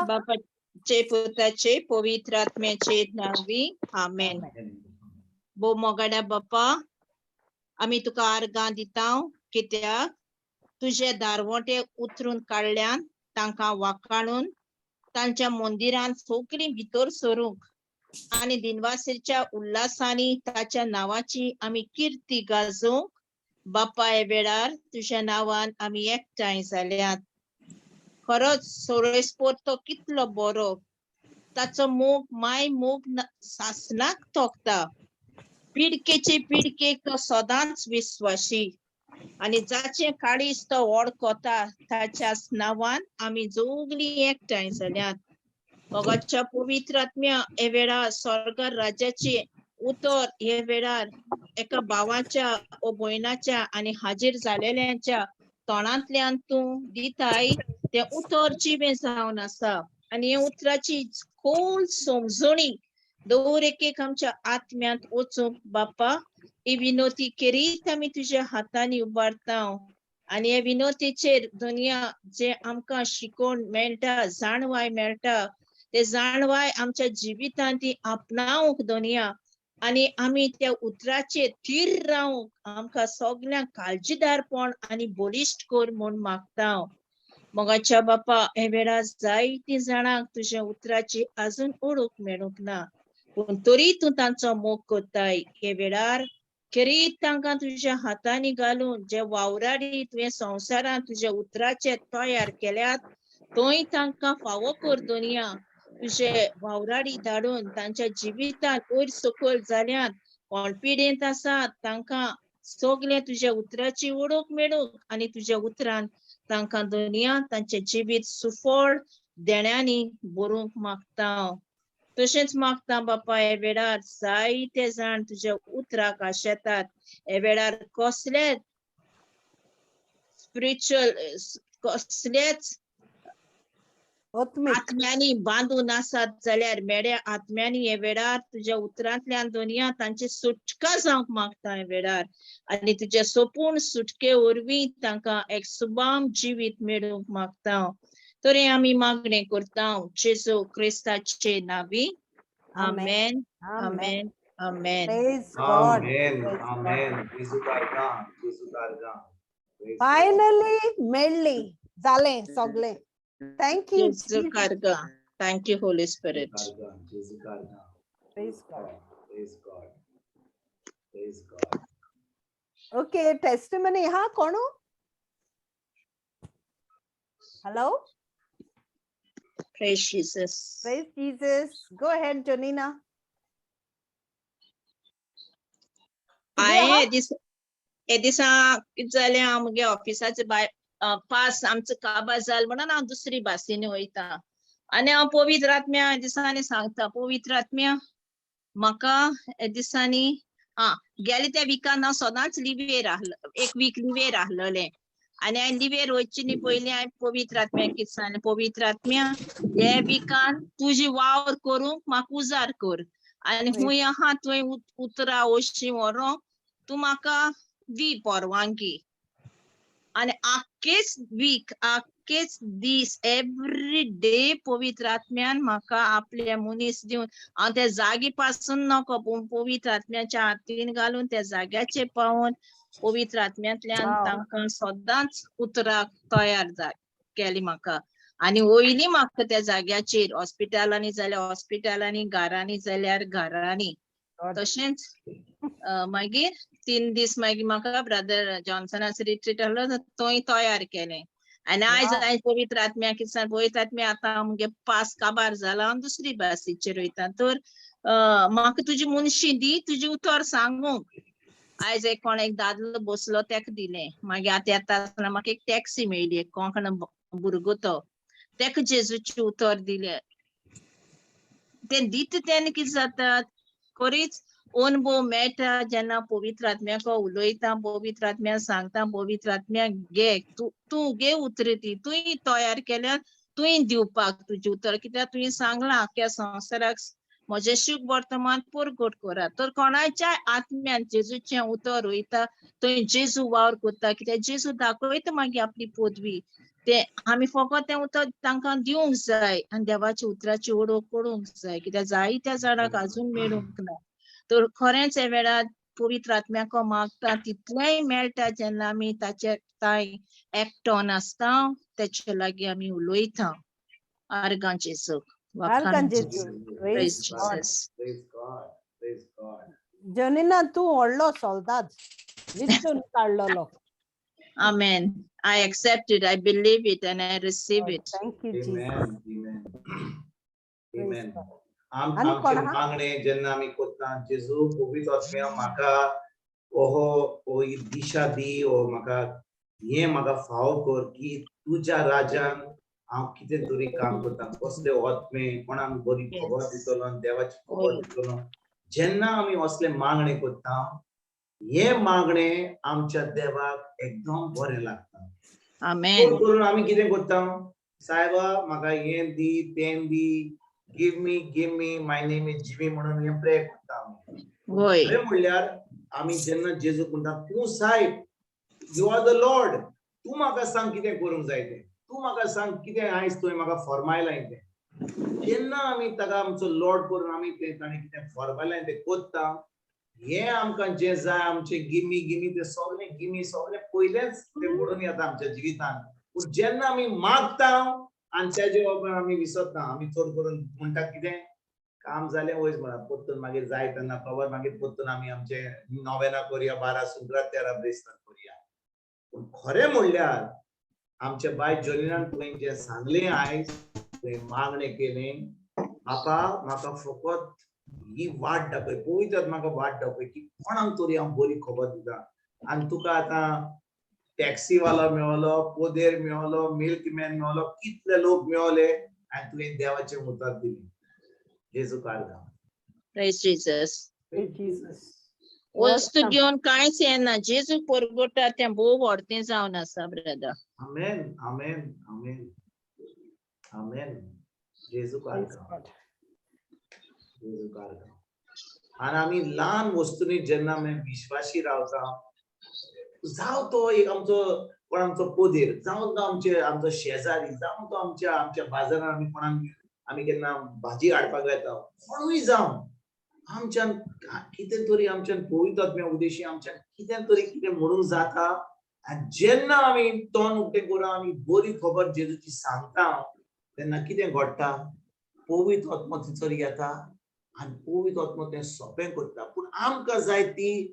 बापाचे पुत्राचे पवित्र आत्म्याचे नावी आमेन. बो मोगाड्या बाप्पा, आम्ही तुका आर्गां दिता कित्याक तुझे दारवटे उतरून काढल्यान तांकां वाकाणून तांच्या मंदिरांत सगळीं भितर सरूंक आणि दिनवासेच्या उल्हासांनी ताच्या नावाची आमी कीर्ती गाजोवंक बाप्पा हे वेळार तुझ्या नावान आमी एकठांय जाल्यात. खरोच सोरेस्पोर तो कितलो बरो, ताचो मोग माय मोग सासनाक तोखता. पिडकेचे पिडकेक तो सदांच विश्वासी आणि जाचे काळीज तो वळखता ताच्या नावान आमी जोगली एकठांय जाल्यात. मोगाच्या पवित्र आत्म्या हे वेळार स्वर्ग राज्याचे उतर हे वेळार एका भावाच्या व भयणाच्या आणि हाजीर जालेल्यांच्या तोंडांतल्यान तूं दिताय ते उतर जिवे जावन आसा आणि हे उतराची खोल समजणी दर एक आमच्या आत्म्यांत वचूंक बाप्पा ही विनोती करीत आमी तुझ्या हातांनी उबारता आणि हे विनोतीचेर दुनिया जे आमकां शिकोवन मेळटा, जाणवाय मेळटा, ते जाणवाय आमच्या जिवितांत ती आपणावंक दुनिया आणि आमी त्या उतराचेर थीर रावंक आमकां सगळ्यांक काळजीदारपण आणि बलिश्ट कर म्हूण मागता. मोगाच्या बाप्पा हे वेळार जायतीं जाणांक तुझ्या उतराची अजून ओळख मेळूंक ना, पूण तरी तूं तांचो मोग करताय. हे वेळार खरीत तांकां तुझ्या हातांनी घालून जे वावराडी तुवें संवसारांत तुझ्या उतराचे तयार केल्यात थंय तांकां फावो कर दुनिया. तुझे वावराडी धाडून तांच्या जिवितांत वयर सकयल जाल्यात कोण पिडेंत आसात तांकां सगळे तुझ्या उतराची ओळख मेळूंक आणि तुझ्या उतरान तांकां दुनिया तांचे जिवीत सुफळ देण्यांनी भरूंक मागता. तशेंच मागता बाप्पा हे वेळार जायते जाण तुझ्या उतराक आशेतात. हे वेळार कसलेच स्पिरिच्युअल कसलेच आत्म्यांनी बांधून आसात जाल्यार मेड्या आत्म्यांनी हे वेळार तुझ्या उतरांतल्यान दुनिया तांची सुटका जावंक मागता हे वेळार आणि तुझ्या सोपून सुटके वरवीं तांकां एक सुबाम जिवीत मेळूंक मागता. तरी आमी मागणे करता जेजू क्रिस्ताचे नावी. आमेन, आमेन, आमेन. फायनली मेळ्ळी जालें सगळें. Thank you, Jesus. Thank you, Holy Spirit. Praise God. Praise God. Praise God. Okay, testimony. Ha, kono? Hello? Praise Jesus. Praise Jesus. Go ahead, Janina. दिसा कितें जालें आमगे ऑफिसाचे बाय पास आमचो काबार जाल म्हणून हांव दुसरी भाशेन वयता आनी हांव पवित्र आत्म्या दिसांनी सांगता पवित्र आत्म्या म्हाका हे दिसांनी गेले त्या विकान हांव सदांच लिवेर आहलो एक वीक लिवेर आहलोलें आनी हांवें लिवेर वयचे न्ही पयलीं हांवें पवित्र आत्म्या कितें सांगलें पवित्र आत्म्या हे विकान तुजी वावर करूंक म्हाका उजार कर आनी खूंय आहा थंय उतरां अशीं व्हरोंक तूं म्हाका दी परवानगी आणि आख्खेच वीक आख्खेच दीस एवरी डे पवित्र आत्म्यान म्हाका आपले मनीस दिवन हांव त्या जागी पासून नको पूण पवित्र आत्म्याच्या हातीन घालून त्या जाग्याचेर पावून पवित्र आत्म्यांतल्यान तांकां सदांच उतराक तयार केली म्हाका आनी वयली म्हाका त्या जाग्याचेर हॉस्पिटलांनी जाल्यार हॉस्पिटलांनी घरांनी जाल्यार घरांनी तशेंच मागीर 3 दीस मागीर म्हाका ब्रदर जॉन्सनाचो रिट्रीट आहलो थंय तयार केलें आनी आयज पवित्र आत्म्या कितें पवित्र आत्म्या आतां आमगे पास काबार जाला हांव दुसरी भाशेचेर वयता तर म्हाका तुजी मुनशी दी तुजी उतर सांगूंक आयज एक कोण एक दादलो बसलो तेका दिलें मागीर आतां येता आसतना म्हाका एक टॅक्सी मेळ्ळी एक कोंकण भुरगो तो तेका जेजूची उतर दिलें तें दिता तेन्ना कितें जाता खरीच अनुभव मेळटा जेन्ना पवित्र आत्म्याक उलयता पवित्र आत्म्या सांगता पवित्र आत्म्या घे तूं घे उतर ती तुवें तयार केल्यार तुवें दिवपाक तुजी उतर कित्याक तुवें सांगलां आख्या संवसाराक म्हजे सूख वर्तमान पुरगोट करा. तर कोणाच्या आत्म्यान जेजूचे उतर वयता थंय जेजू वावर करता कित्याक जेजू दाखयता मागीर आपली पदवी. ते आमी फकत तें उतर तांकां दिवंक जाय आनी देवाच्या उतराची ओळख करूंक जाय कित्याक जायत्या जाणांक अजून मेळूंक ना. तर खरेंच हे वेळार पवित्र आत्म्याक मागता तितलेंय मेळटा जेन्ना आमी ताचे ताय एकठांय आसता तेचे लागीं आमी उलयता. आर्गां जेजूक Arkan वखाण Jesu. Praise Praise God. Jesus. Praise God. Praise God. Janina, तू व्हडलो soldat. विचून काडलेलो. Amen. I accept it. I believe it and I receive it. Thank you, Jesus. Amen. Amen. Praise Amen. God. आमचे कोण आहा? मागणे जेन्ना आमी कोत्ता जेजू पवित्र आत्म्या म्हाका ओहो दिशा दी ओ म्हाका हे म्हाका फाव कर की तुज्या राज्यान हांव कितें तरी काम करता कसले आत्मे कोणाक बरी खबर दितलो देवाची खबर दितलो. जेन्ना आमी असले मागणे कोत्ता हे मागणे आमच्या देवाक एकदम बरें लागता. Amen. करून आमी कितें कोत्ता सायबा म्हाका हें दी तें दी give me my name is Jimmy म्हणून हे प्रे करता आमी. होय. खरें म्हणल्यार आमी जेन्ना जेजूक म्हणटा तूं साहेब यू आर द लॉर्ड तूं म्हाका सांग कितें करूंक जाय तें तूं म्हाका सांग कितें आयज तुवें म्हाका फॉर्मायलाय तें. जेन्ना आमी ताका आमचो लॉर्ड करून आमी तें ताणें कितें फॉर्मायलाय तें कोत्ता हे आमकां जें जाय आमचें गिमी तें सगळें गिमी सगळें पयलेंच तें म्हणून येता आमच्या जिवितांत. पूण जेन्ना आमी मागता आनी तेजे उपरांत आमी विसरता आमी चड करून म्हणटा कितें काम जालें वयस म्हणा परतून मागीर जाय तेन्ना खबर मागीर परतून आमी आमचे नोवेना करुया 12 सुक्रात 13 ब्रेस्तार करुया. पूण खरें म्हणल्यार आमचे बाय जोलिनान तुवें जें सांगलें आयज तुवें मागणें केलें म्हाका फकत ही वाट दाखय पवित्र म्हाका वाट दाखय की कोणाक तरी हांव बरी खबर दिता. आनी तुका आतां टॅक्सीवालो मेळलो पोदेर मेळलो मिल्कमॅन मेळलो कितले लोक मेळले आनी तुवें देवाचें उतर दिलें. जेजू कारगा. Praise Jesus. Praise Jesus. वस्तू घेवन कांयच येना जेजू परगोटा तें भोव व्हडतें जावन आसा ब्रदर. आमेन आमेन आमेन आमेन. जेजू कारगा. जेजू कारगा. आनी आमी ल्हान वस्तूंनी जेन्ना आमी विश्वासी रावता जावं तो एक आमचो पोदेर जावं तो आमचो शेजारी जावं तो आमच्या बाजारान आमी कोणाक आमी केन्ना भाजी हाडपाक येता कोणूय जावं आमच्यान कितें तरी आमच्यान पवित्र आत्म्या उद्देशी आमच्यान कितें तरी कितें म्हणूंक जाता. आनी जेन्ना आमी तोंड उक्तें करून आमी बरी खबर जेजूची सांगता तेन्ना कितें घडटा पवित्र आत्मा थंयसर येता आनी पवित्र आत्मा तें सोंपें करता. पूण आमकां जाय ती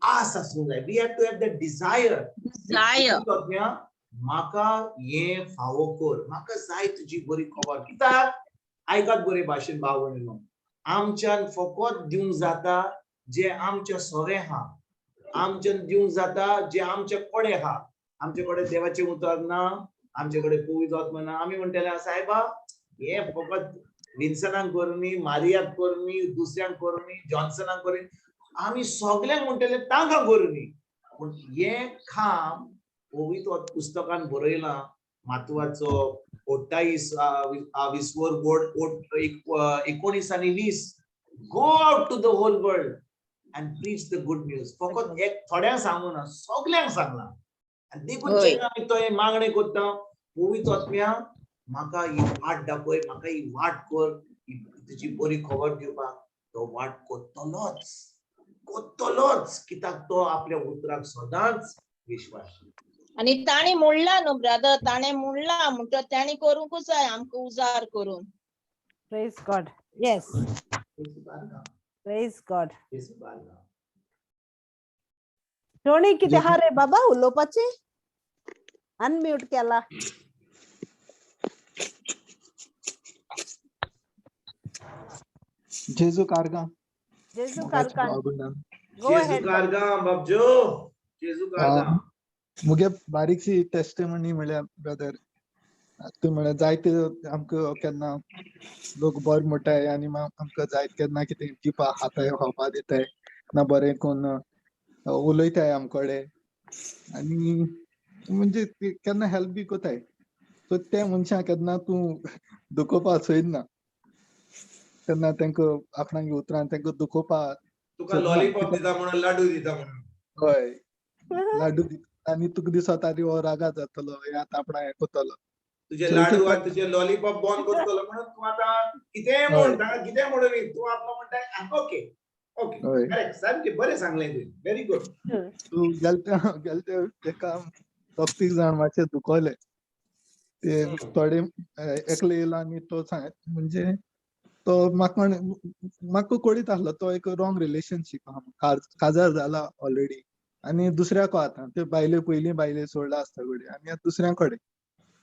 आस आसूंक जाय. We have to have the desire म्हाका हें फावो कर म्हाका जाय तुजी बरी खबर कित्याक आयकात बरे भाशेन भाव भयणीनो आमच्यान फकत दिवंक जाता जे आमचे सोरे आहा आमच्यान दिवंक जाता जे आमचे कोडे आहा. आमचे कडेन देवाचें उतर ना आमचे कडेन पवित्र आत्मा ना आमी म्हणटले सायबा हे फकत विन्सनाक करुनी मारियाक करुनी दुसऱ्यांक करुनी जॉन्सनाक करुनी आमी सगळ्यांक म्हणटले तांकां करुनी. पूण हे काम पवित्र पुस्तकान बरयलां मातवाचो 19:20 go out to the whole world and preach the good news. फकत एक थोड्यांक सांगू ना सगळ्यांक सांगला. आनी देखून जेन्ना आमी तो हे मागणें करता पवित्र आत्म्या म्हाका ही वाट दाखय म्हाका ही वाट कर तुजी बरी खबर दिवपाक तो वाट कोत्तलोच कित्याक तो आपल्या उतराक सदांच विश्वास. आनी ताणी म्हणला न्हू ब्रदर ताणें म्हणला म्हणटा ताणी करूंकूच जाय आमकां उजार करून. Praise God. Yes. Praise God. Tony कितें आहा रे बाबा उलोवपाचें अनम्यूट केला. जेजू कारगा. जेजू कारगा. गो जेजू अहेड. कारगा बाबजो जेजू कारगा. मुगे बारीकशी टेस्टिमनी म्हळ्यार ब्रदर तूं म्हळ्यार जायते आमकां केन्ना लोक बरें म्हणटाय आनी आमकां जायत केन्ना कितें दिवपा हाताय खावपा दिताय ना बरें कोन्न उलयताय आमकोडे आनी म्हणजे केन्ना हेल्प बी कोताय. सो त्या मनशाक केन्ना तूं दुखोवपा सोयना तेन्ना तांकां आपणाक उतरान तांकां दुखोवपाक तुका लॉलीपॉप दिता म्हणून लाडू दिता म्हणून. हय लाडू दिता आनी तुका दिसता रे हो रागा जातलो हे आतां आपणा हें करतलो. तुझे So लाडू एक-एक आनी तुझे लॉलीपॉप बंद करतलो म्हणून तूं आतां कितेंय हय. म्हण ताका कितेंय म्हणून दी, तूं आपलो म्हणटा ओके ओके हय. करेक्ट सारकें बरें सांगलें तुवें व्हेरी गुड. तूं गेलते तेका दोग-तीग जाण मातशे दुखोले ते थोडे एकलो येयलो आनी तो म्हणजे तो म्हाका कळीत आसलो तो एक रॉंग रिलेशनशीप आहा काजार जाला ऑलरेडी आनी दुसऱ्याको आतां ते बायले पयलीं बायले सोडला आसता कडेन आनी आतां दुसऱ्या कडेन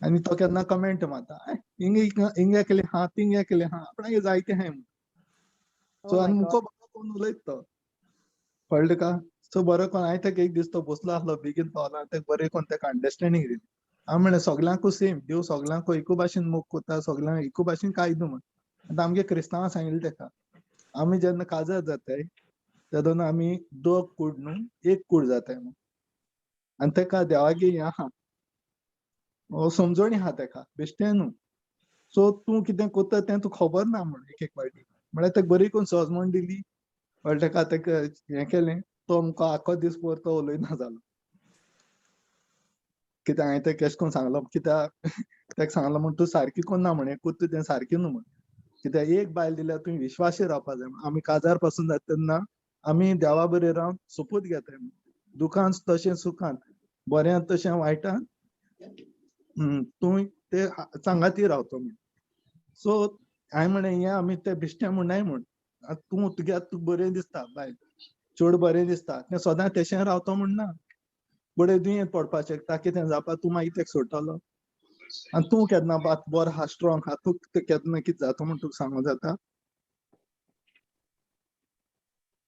आनी तो केन्ना कमेंट मारता हिंगे केलें हा तिंगे केलें हा आपणागे जायतें आहाय म्हूण. सो आनी मुको बरो कोण उलयता तो कळ्ळें तुका. सो बरो कोण हांवें ताका एक दीस तो बसलो आसलो बेगीन पावलो आनी ताका बरें कोन्न ताका अंडरस्टँडींग दिली. हांव म्हणलें सगल्यांकू सेम देव सगल्यांक एकू भाशेन मोग कोत्ता सगल्यांक एकू भाशेन कायदो म्हण. आतां आमगे क्रिस्तांवां सांगिल्लें ताका आमी जेन्ना काजार जाताय तेदोना आमी दोग कूड न्हू एक कूड जाताय म्हूण आनी ताका देवागे हें आहा समजणी आहा ताका बेश्टें न्हू. सो तूं कितें कोत्ता तें तुका खबर ना म्हूण एक फावटी म्हळ्यार ताका बरी करून समजण दिली कळ्ळें ताका ताका हें केलें तो आमकां आख्खो दीस भर तो उलयना जालो कित्याक हांवें ताका अशें करून सांगलो कित्याक ताका सांगलो म्हूण तूं सारकी कोन्ना म्हूण हें कोत्ता तें सारकें न्हू म्हूण कित्याक एक बायल दिल्यार तुवें विश्वासीर रावपा जाय आमी काजार पासून जाता तेन्ना आमी देवा बरें रावन सोपूत घेताय दुखांत तशें सुखांत बऱ्यांत तशें वायटांत तूं ते सांगाती रावतो म्हूण. सो हांवें म्हळें हें आमी तें बिश्टें म्हणनाय म्हूण तूं तुगे तुका बरें दिसता बायल चड बरें दिसता तें सदां तेशें रावतो म्हूण ना बरें दुयेंत पडपा शकता कितें जावपा तूं मागीर तेका सोडटलो आनी तूं केन्ना बरो आहा स्ट्रॉंग आहा तुका केन्ना कितें जाता म्हूण तुका सांगूं जाता.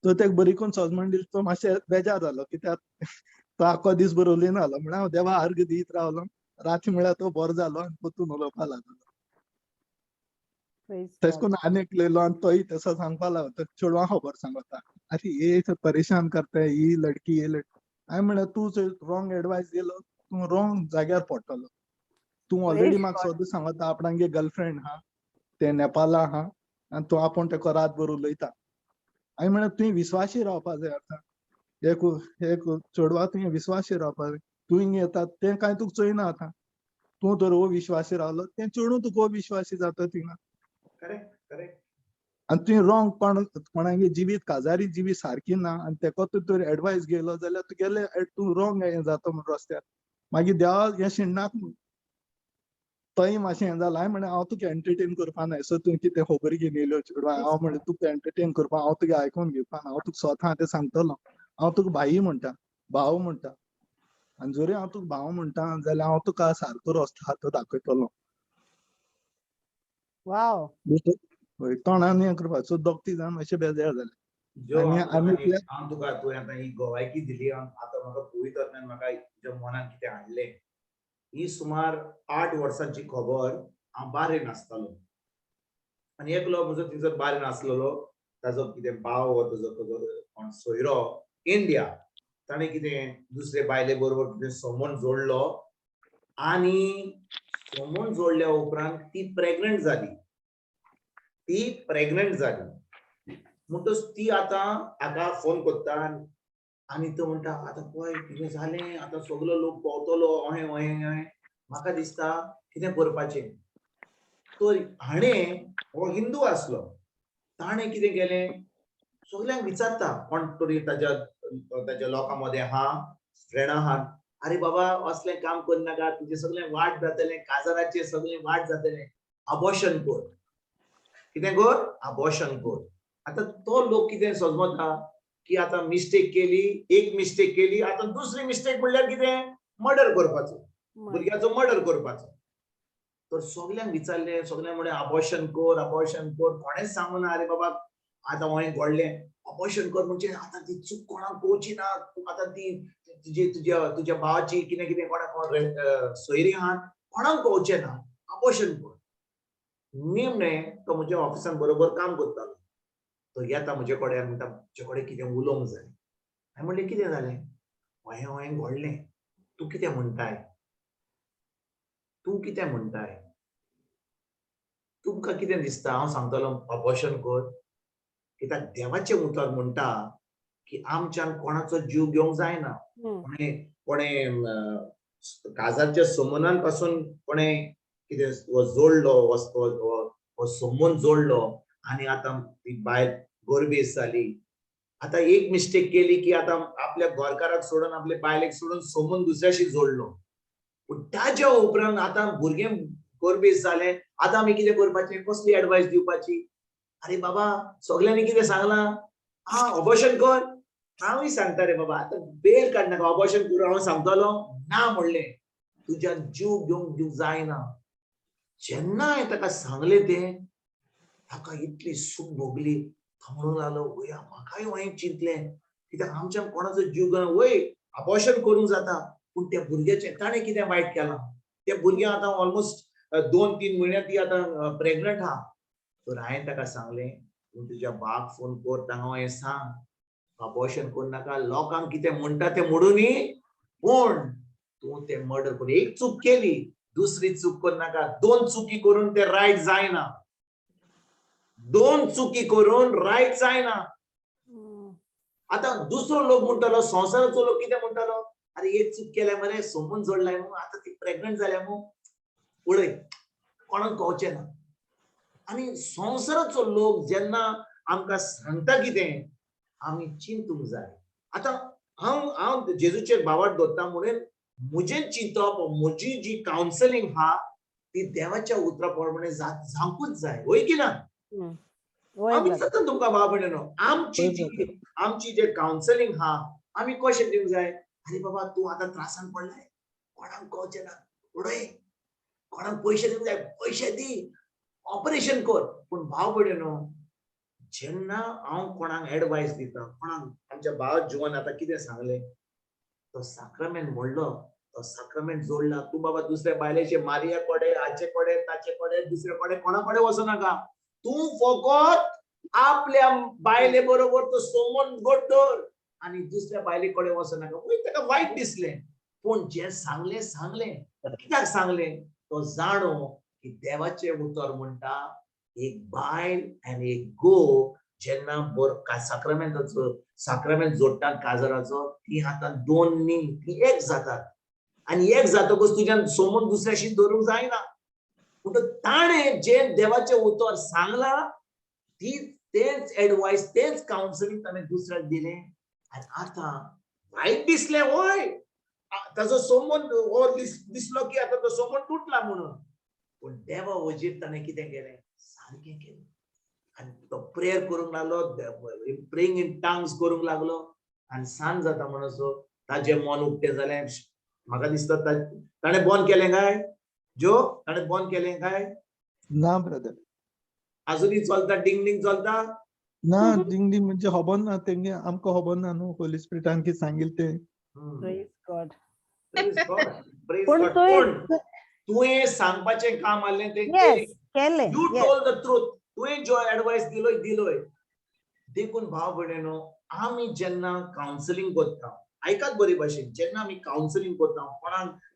तो ताका बरी करून समजण दिली तो मातशें बेजार जालो कित्याक तो आख्खो दीस बरो उलयना जालो म्हण हांव देवा अर्घ दीत रावलो राती म्हळ्यार तो बरो जालो आनी परतून उलोवपा लागलो. तशें करून आनी एक लयलो आनी तोय तसो सांगपा लागलो चेडवां खबर सांगता अरे ये परेशान करता ही लडकी ये लडकी. हांवें म्हळ्यार तूं जर रॉंग एडवायस दिलो तूं रॉंग जाग्यार पडटलो. तूं ऑलरेडी म्हाका सदां सांगता आपणागे गर्लफ्रेंड आहा ते नेपाळा आहा आनी तूं आपूण तेका रातभर उलयता. हांवें म्हळ्यार तुवें विश्वासी रावपा जाय आतां एक चेडवा तुवें विश्वासी रावपा जाय तूं हिंगा येता तें कांय तुका चोयना आतां तूं तर विश्वासी रावलो तें चेडूं तुका विश्वासी जाता थिंगा करेक्ट करेक्ट. आनी तुवें रॉंग कोणागे जिवीत काजारी जिवीत सारकी ना आनी तेका तूं तर एडवायस घेयलो जाल्यार तुगेलें तूं रॉंग हें जाता म्हूण रस्त्यार मागीर देवा हें शिणनाक म्हूण तोय मातशें हें जालां. हांवें म्हळें हांव तुका एंटरटेन करपा न्हय सो तुवें कितें खबरी घेवन येयल्यो चेडवा हांव म्हळें तुका एंटरटेन करपा हांव तुगे आयकून घेवपा हांव तुका स्वता तें सांगतलो हांव तुका भाई म्हणटा भाव म्हणटा आनी जरी हांव तुका भाव म्हणटा जाल्यार हांव तुका सारको रस्तो दाखयतलो. वाव तोंडान हें करपाचो दोग तीग जाण मातशे बेजार जाले हांव तुका तुवें आतां ही गोवायकी दिली आतां म्हाका पळयत तेन्ना म्हाका तुज्या मनान कितें हाडलें ही सुमार 8 वर्सांची खबर हांव बारेन आसतालो आनी एकलो म्हजो थंयसर बारेन आसलेलो ताजो कितें भाव हो ताजो सोयरो इंडिया ताणें कितें दुसरे बायले बरोबर कितें संबंद जोडलो आनी संबंद जोडल्या उपरांत ती प्रेग्नंट जाली म्हणटच ती आतां हाका फोन करता आनी तो म्हणटा आतां पळय कितें जालें आतां सगलो लोक पावतलो अहें अहें अहें म्हाका दिसता कितें करपाचें. तर हाणें हो हिंदू आसलो ताणें कितें केलें सगल्यांक विचारता कोण तरी ताच्या लोकां मदें आहा फ्रेंड आहा अरे बाबा असलें काम करनाका तुजें सगळें वाट जातलें काजाराचें सगळें वाट जातलें अबॉर्शन कर कितें कर अबॉर्शन कर. आतां तो लोक कितें समजता की आतां मिस्टेक केली आतां दुसरी मिस्टेक म्हणल्यार कितें मर्डर करपाचो भुरग्याचो मर्डर करपाचो. तर सगल्यांक विचारलें सगळ्यांक म्हळें अबॉर्शन कर कोणेंच सांगूना अरे बाबा आतां हांवें घडलें अबॉर्शन कर म्हणजे आतां ती चूक कोणाक कळची ना आतां ती तुज्या भावाची कितें कितें कोणाक सोयरी आहा कोणाक कळचें ना अबॉर्शन कर. मी म्हणलें तो म्हज्या ऑफिसान बरोबर काम करतालो तो येता म्हजे कडेन म्हणटा म्हजे कडेन कितें उलोवंक जाय. हांवें म्हणलें कितें जालें हांवें घडलें तूं कितें म्हणटाय तुमकां कितें दिसता हांव सांगतलो अबॉर्शन कर कित्याक देवाचे उतर म्हणटा की आमच्यान कोणाचो जीव घेवंक जायना कोणें काजाच्या सोमोनान पासून कोणें कितें जोडलो सोमोन जोडलो आनी आतां ती बायल गोरबेज जाली आता एक मिस्टेक केली की आता आपल्या गोरकाराक सोडून आपल्या बायलेक सोडून सोमोन दुसऱ्याशी जोडलो पूण ताच्या उपरांत आता भुरगे गोरबेज जाले आता आमी कितें करपाचें कसली एडवायस दिवपाची अरे बाबा सगळ्यांनी कितें सांगलां अबॉर्शन कर हांवूय सांगता रे बाबा आता बेल काडनाका अबॉर्शन करून हांव सांगतलो ना म्हणलें तुज्यान जीव घेवंक जायना जेन्ना हांवें ताका सांगलें तें ताका इतली सूख भोगली म्हणून लागलो वया म्हाकाय हांवें चिंतलें कित्याक आमच्यान कोणाचो जीव घेवन वय अबॉर्शन करूंक जाता पूण त्या भुरग्याचें ताणें कितें वायट केलां त्या भुरग्यां आतां ऑलमोस्ट 2-3 म्हयन्यां ती आतां प्रेग्नंट आहा तर हांवें ताका सांगलें तूं तुज्या बाक फोन कर तांकां हें सांग अबॉर्शन करूं नाका लोकांक कितें म्हणटा तें म्हणुनी पूण तूं तें मर्डर करून एक चूक केली दुसरी चूक करूं नाका 2 चुकी करून तें रायट जायना 2 चुकी करून रायट जायना आता दुसरो लोक म्हणटालो संवसाराचो लोक कितें म्हणटालो अरे एक चूक केल्या मरे सोमून जोडलाय मग आता ती प्रेग्नंट जाल्या मग उडय कोणाक कळचें ना आनी संवसाराचो लोक जेन्ना आमकां सांगता कितें आमी चिंतूंक जाय आतां हांव जेजूचेर भावार्थ दवरता म्हणून म्हजें चिंतप म्हजी जी कावन्सिलींग आहा ती देवाच्या उतरा प्रमाणे जावंकूच जाय वय की ना आमी सतत तुमकां भाव भयणीनो आमची जे कावन्सिलींग आहा आमी कशें दिवंक जाय अरे बाबा तूं आतां त्रासान पडलाय कोणाक कळचें ना उडय कोणाक पयशे दिवंक जाय पयशे दी ऑपरेशन कर पूण भाव भयणीनो जेन्ना हांव कोणाक एडवायस दिता कोणाक आमच्या भाव जिवन आतां कितें सांगलें तो साक्रामेंट म्हणलो तो साक्रामेंट जोडला तूं बाबा दुसऱ्या बायलेचे मारिया कोडे हाचे कोडे ताचे कोडे दुसरे कोडे कोणा कोडे वचनाका तूं फकत आपल्या बायले बरोबर तो सोमोन गोड आणि दुसऱ्या बायले कोडे वचनाका वय ताका वायट दिसलें पूण जे सांगलें कित्याक सांगलें तो जाणो की देवाचे उतर म्हणटा एक बायल आनी एक गो जेन्ना साक्रामेंट जोडटा काजराचो ती आतां 2 न्ही ती एक जातात आनी एक जातकच तुज्यान सोमोन दुसऱ्याशी धरूंक जायना पूण ताणें जे देवाचे उतर सांगलां तेच एडवायस तेच कावन्सिलींग ताणें दुसऱ्याक दिलें आनी आतां वायट दिसलें वय ताचो सोमोन दिसलो की आतां तो सोमोन तुटला म्हणून पूण देवा वजीर ताणें कितें केलें सारकें केलें आनी तो प्रेयर करूंक लागलो प्रेइंग इन टंग्स करूंक लागलो आनी सांज जाता म्हणसो ताजें मन उक्तें जालें म्हाका दिसता ताणें बंद केलें काय ताणें बंद केलें काय ना ब्रदर अजुनूय चलता डिंग डिंग चलता ना डिंग डिंग म्हणजे खबर ना तेंगे आमकां खबर ना न्हू होली स्पिरिटान कितें सांगिल्लें तें प्रेज गॉड पूण तुवें सांगपाचें काम आसलें तें केलें यू टोल्ड द ट्रूथ तुवें जो एडवायस दिलोय देखून भाव भयणीनो आमी जेन्ना कावन्सिलींग करता आयकात बरे भाशेन जेन्ना आमी कावन्सिलींग करता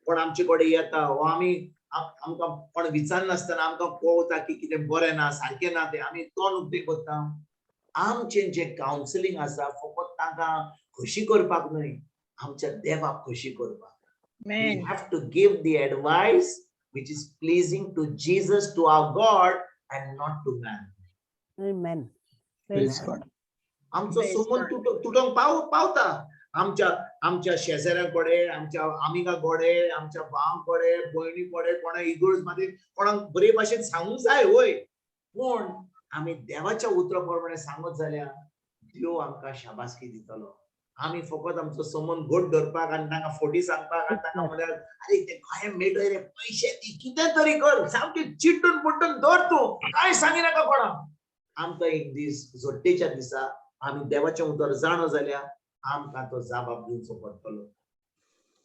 कोण आमचे कडेन येता वा आमकां कोण विचारनासतना आमकां कळटा की कितें बरें ना सारकें ना तें आमी तोंड उक्तें करता आमचें जें कावन्सिलींग आसा फकत ताका खुशी करपाक न्हय आमच्या देवाक खुशी करपाक we have to give the advice which is pleasing to Jesus, to our God, and not to man. Amen. Praise God. आमचो सोमोन तुटोंक पावता आमच्या शेजाऱ्यांकडे आमच्या आमिगा कोडे आमच्या भावां कोडे भयणी कोडे कोणा इगोर्ज मध्ये कोणाक बरे भाशेन सांगूंक जाय वय पूण आमी देवाच्या उतरा प्रमाणे सांगत जाल्यार देव आमकां शाबासकी दितलो आमी फकत आमचो सोमोन घोट धरपाक आनी तांकां फोटी सांगपाक आनी तांकां म्हळ्यार अरे ते काय मेळटले रे पयशे दी कितें तरी कर सामकें चिट्टून पुट्टून धर तूं काय सांगिनाका कोणाक आमकां एक दीस जोडटेच्या दिसा आमी देवाचें उतर जाणो जाल्यार आमकां तो जाबाब दिवचो पडटलो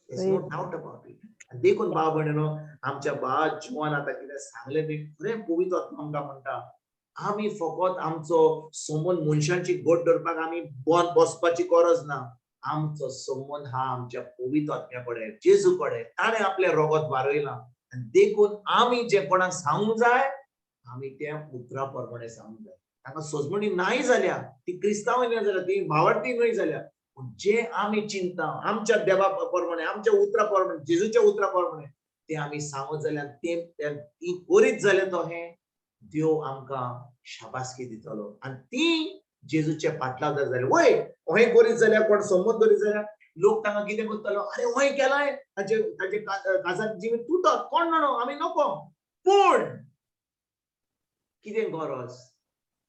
नो डाउट अबाउट इट देखून भाव भयणीनो आमच्या भावा जिवन आतां कितें सांगलें तें खरें पवित्र आत्मा आमकां म्हणटा आमी फकत आमचो सोमोन मनशांची गोट धरपाक आमी बसपाची गरज ना आमचो सोमोन हा आमच्या पवित्र आत्म्या कडेन जेजू कडेन ताणें आपलें रगत बारयलां आनी देखून आमी जे कोणाक सांगूंक जाय आम्ही त्या उतरा प्रमाणे सांगून जाय तांकां सोजमणी नाही जाल्या ती क्रिस्तांव नाही जाल्या ती भावार्थी नाही जाल्या जे आम्ही चिंता आमच्या देवा प्रमाणे आमच्या उतरा प्रमाणे जेजूच्या उतरा प्रमाणे ते आम्ही सांगत जाल्यार ते करीत जाल्यार तो हे देव आमकां शाबासकी दितलो आणि ती जेजूचे पाटलाव जाले वय हे करीत जाल्यार कोण समज करीत जाल्यार लोक तांकां कितें करतलो अरे वय केलाय ताचे काजात जिवीत तुटत कोण न्हू आमी नको पूण कितें गरज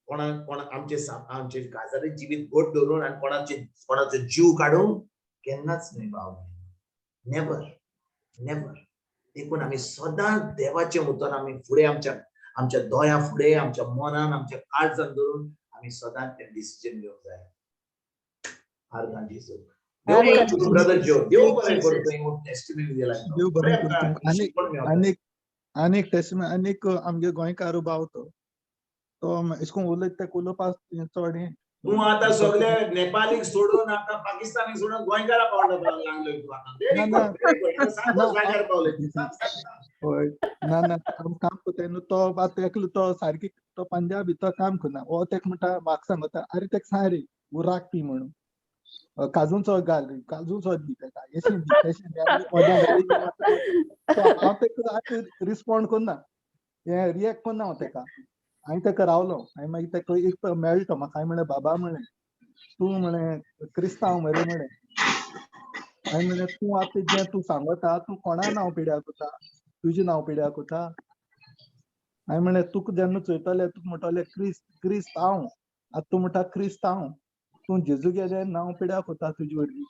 कोण आमचे काजारी जिवीत घोट धरून आणि कोणाचो जीव काढूंक केन्नाच नाही भाव नेवर नेवर देखून आमी सदांच देवाचे उतर आमी फुडें आमच्या दोळ्या फुडें आमच्या मनान आमच्या काळजान धरून आमी सदांच ते डिसिजन घेवंक जाय आर्गां जेजू ब्रदर जो देव बरें करतो टेस्टिमनी दिला देव बरें करतो आनी टेस्टिमनी आनीक आमगे गोंयकार भाव तो एशकोन उलयता ते उलोवपाक चड हे तू आता सगळे नेपाळीक सोडून आता पाकिस्तानीक सोडून गोंयकारा पावला लागलोय तू आता होय ना ना काम कोताय न्हू तो आतां एकलो तो सारकी तो पंजाबी तो काम करना हो तेका म्हणटा म्हाका सांगता अरे तेका सांग रे उराक पी म्हणून काजूचो घाल काजूचो दी तेका येशें दी तेशें दी आनी मदें गाडी हांव तेका रिस्पॉन्ड करना हे रिएक्ट करना हांव तेका हांवें तेका रावलो हांवें मागीर तेका एक मेळ्ळो म्हाका हांवें म्हळें बाबा म्हळें तूं म्हळें क्रिस्तांव मरे म्हळें हांवें म्हळें तूं आतां जें तूं सांगता तूं कोणा नांव पिड्यार कोता तुजें नांव पिड्यार कोता हांवें म्हळें तुका जेन्ना चयतले तुका म्हणटले क्रिस्तांव आतां तूं म्हणटा क्रिस्तांव तूं जेजू गेले नांव पिड्यार कोता तुजे वरवीं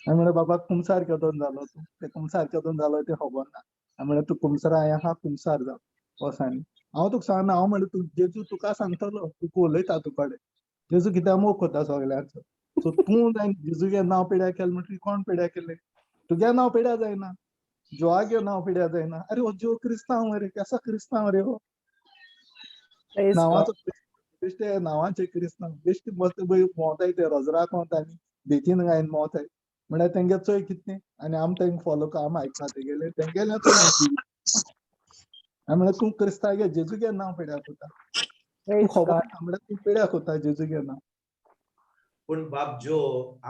हांवें म्हळें बाबा कुमसार केदोन जालो तूं ते कुमसार केदोन जालो तें खबर ना हांवें म्हळें तूं कुमसारा आहा कुमसार जाव वोसांनी हांव तुका सांगना हांव म्हणलें तूं जेजू तुका सांगतलो तुका उलयता तुका कडेन जेजू कित्याक मोग कोता सगळ्यांचो सो तूं जाय जेजूगे नांव पिड्यार केलें म्हणटकीर कोण पिड्यार केलें तुगे नांव पिड्यार जायना जोवागे नांव पिड्यार जायना अरे हो जो क्रिस्तांव मरे केसो क्रिस्तांव रे हो नांवाचो बेश्टे नांवाचे क्रिस्तांव बेश्टे मस्त भोंवताय ते रोजराक वतानी बेतीन गायन भोंवताय म्हळ्यार तेंगे चोय कितें आनी आमी तेंका फॉलो आमी आयकता तेगेले तेंगेले चोय हांवें म्हळें तूं क्रिस्तांव जेजूगे नांव पिड्यार कोता तूं खबर ना म्हळ्यार तूं पिड्यार कोता जेजूगे नांव पूण बाब जो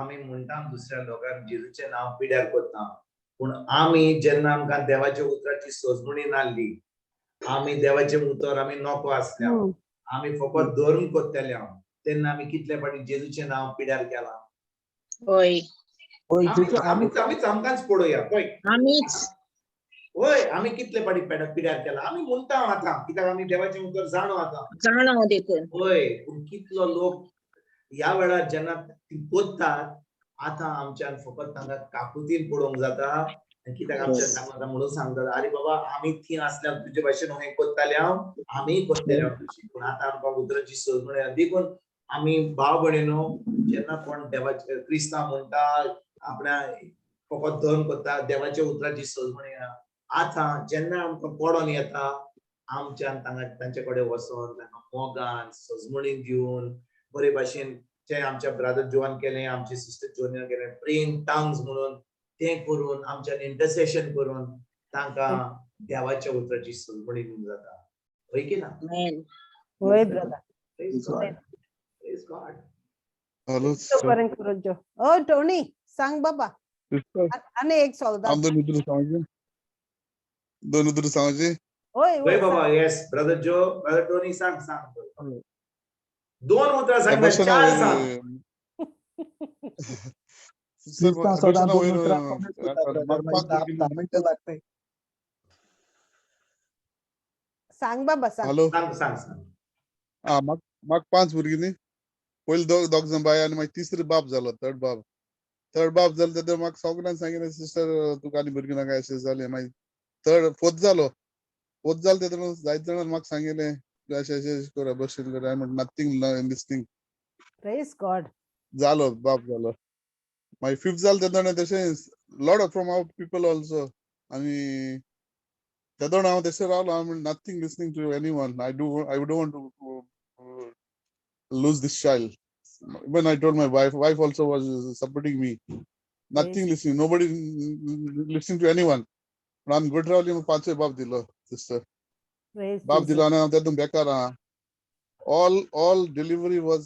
आमी म्हणटा दुसऱ्या लोकांक जेजूचें नांव पिड्यार कोत्ता पूण आमी जेन्ना आमकां देवाच्या उतराची सोजमणी नासली आमी देवाचें उतर आमी नॉको आसल्या आमी फकत धरून कोत्तेले तेन्ना आमी कितले फाटी जेजूचें नांव पिड्यार केलां होय आमीच आमकांच पळोवया पळय आमीच होय आमी कितले फाटी पिड्यार केला आमी म्हणटा आतां कित्याक आमी देवाचें उतर जाणो आतां जाणो देखून होय पूण कितलो लोक ह्या वेळार जेन्ना ती कोत्तात आतां आमच्यान फकत तांकां काकुतीन पळोवंक जाता कित्याक आमच्यान तांकां म्हणून सांगतात अरे बाबा आमी थी आसल्यार तुजे भाशेन हें कोत्ताले आमी कोत्तेले तुजी पूण आतां आमकां उतराची सोजमणी देखून आमी भाव भयणीनो जेन्ना कोण देवाचे क्रिस्तांव म्हणटा आपल्या फकत धन कोत्ता देवाच्या उतराची सोजमणी आतां जेन्ना आमकां पडोन येता आमच्यान तांचे कडेन वचोन तांकां मोगान सोजमणी दिवन बरे भाशेन जे आमच्या ब्रदर जोवान केलें आमची सिस्टर जोवान केलें प्रेम टंग्स म्हणून तें करून आमच्यान इंटरसेशन करून तांकां देवाच्या उतराची सोजमणी दिवंक जाता होय की ना होय ब्रदर प्रेज गॉड हॅलो बरें करून जो ओ टोनी सांग बाबा आनी एक सोल्दात दोन उतर सांगायचे होय होय बाबा यस ब्रदर जो ब्रदर टोनी सांग सांग दोन उतरां सांग चार सांग सांग बाबा सांग हॅलो सांग सांग सांग म्हाका 5 भुरगीं न्ही पयलीं दोग जाण बाय आनी मागीर तिसरो बाप जालो थर्ड बाप जालो तेन्ना म्हाका सगळ्यांनी सांगिल्लें सिस्टर तुका आनी भुरगीं नाका अशें जालें मागीर फोर्थ जालो तेन्ना जायते जाणांनी म्हाका सांगिल्लें अशें करा बशेन करा नथींग लिसनींग प्रेज गॉड जालो बाप जालो मागीर फिफ्थ जालो तेन्ना तशें lot of from our people also आनी तेदोण हांव तशें रावलो हांव nothing listening to anyone I don't want to lose this child. When I told my wife also was supporting me. Nothing listening, nobody listening to anyone. I'm good. Rally, 5 बाप दिलो sister. Praise बाप Jesus. दिलाना हम तेरे बेकार आ. All delivery was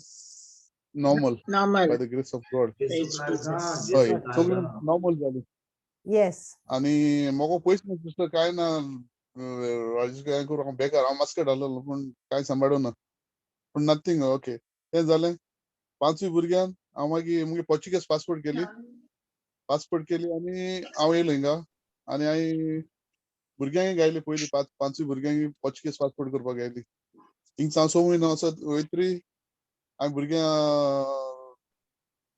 normal by Normal. the grace of God. Praise Jesus. होय, सगळं normal झालं. Yes. आणि मग पैसे नाही सिस्टर काय ना राजेश काय करू आपण बेकार हांव मास्केट घाललो पण काय सांबाळो ना पण नथिंग ओके तें जालें 5वी भुरग्यान हांव मागीर मुगे पोर्चुगीज पासपोर्ट केली आनी हांव येयलो हिंगा आनी हांवें भुरग्यांक गायली पयलीं 5वी भुरग्यांक पोर्चुगीज पासपोर्ट करपाक गायली हिंगा हांव सोमून वचत वयतरी हांवें भुरग्यां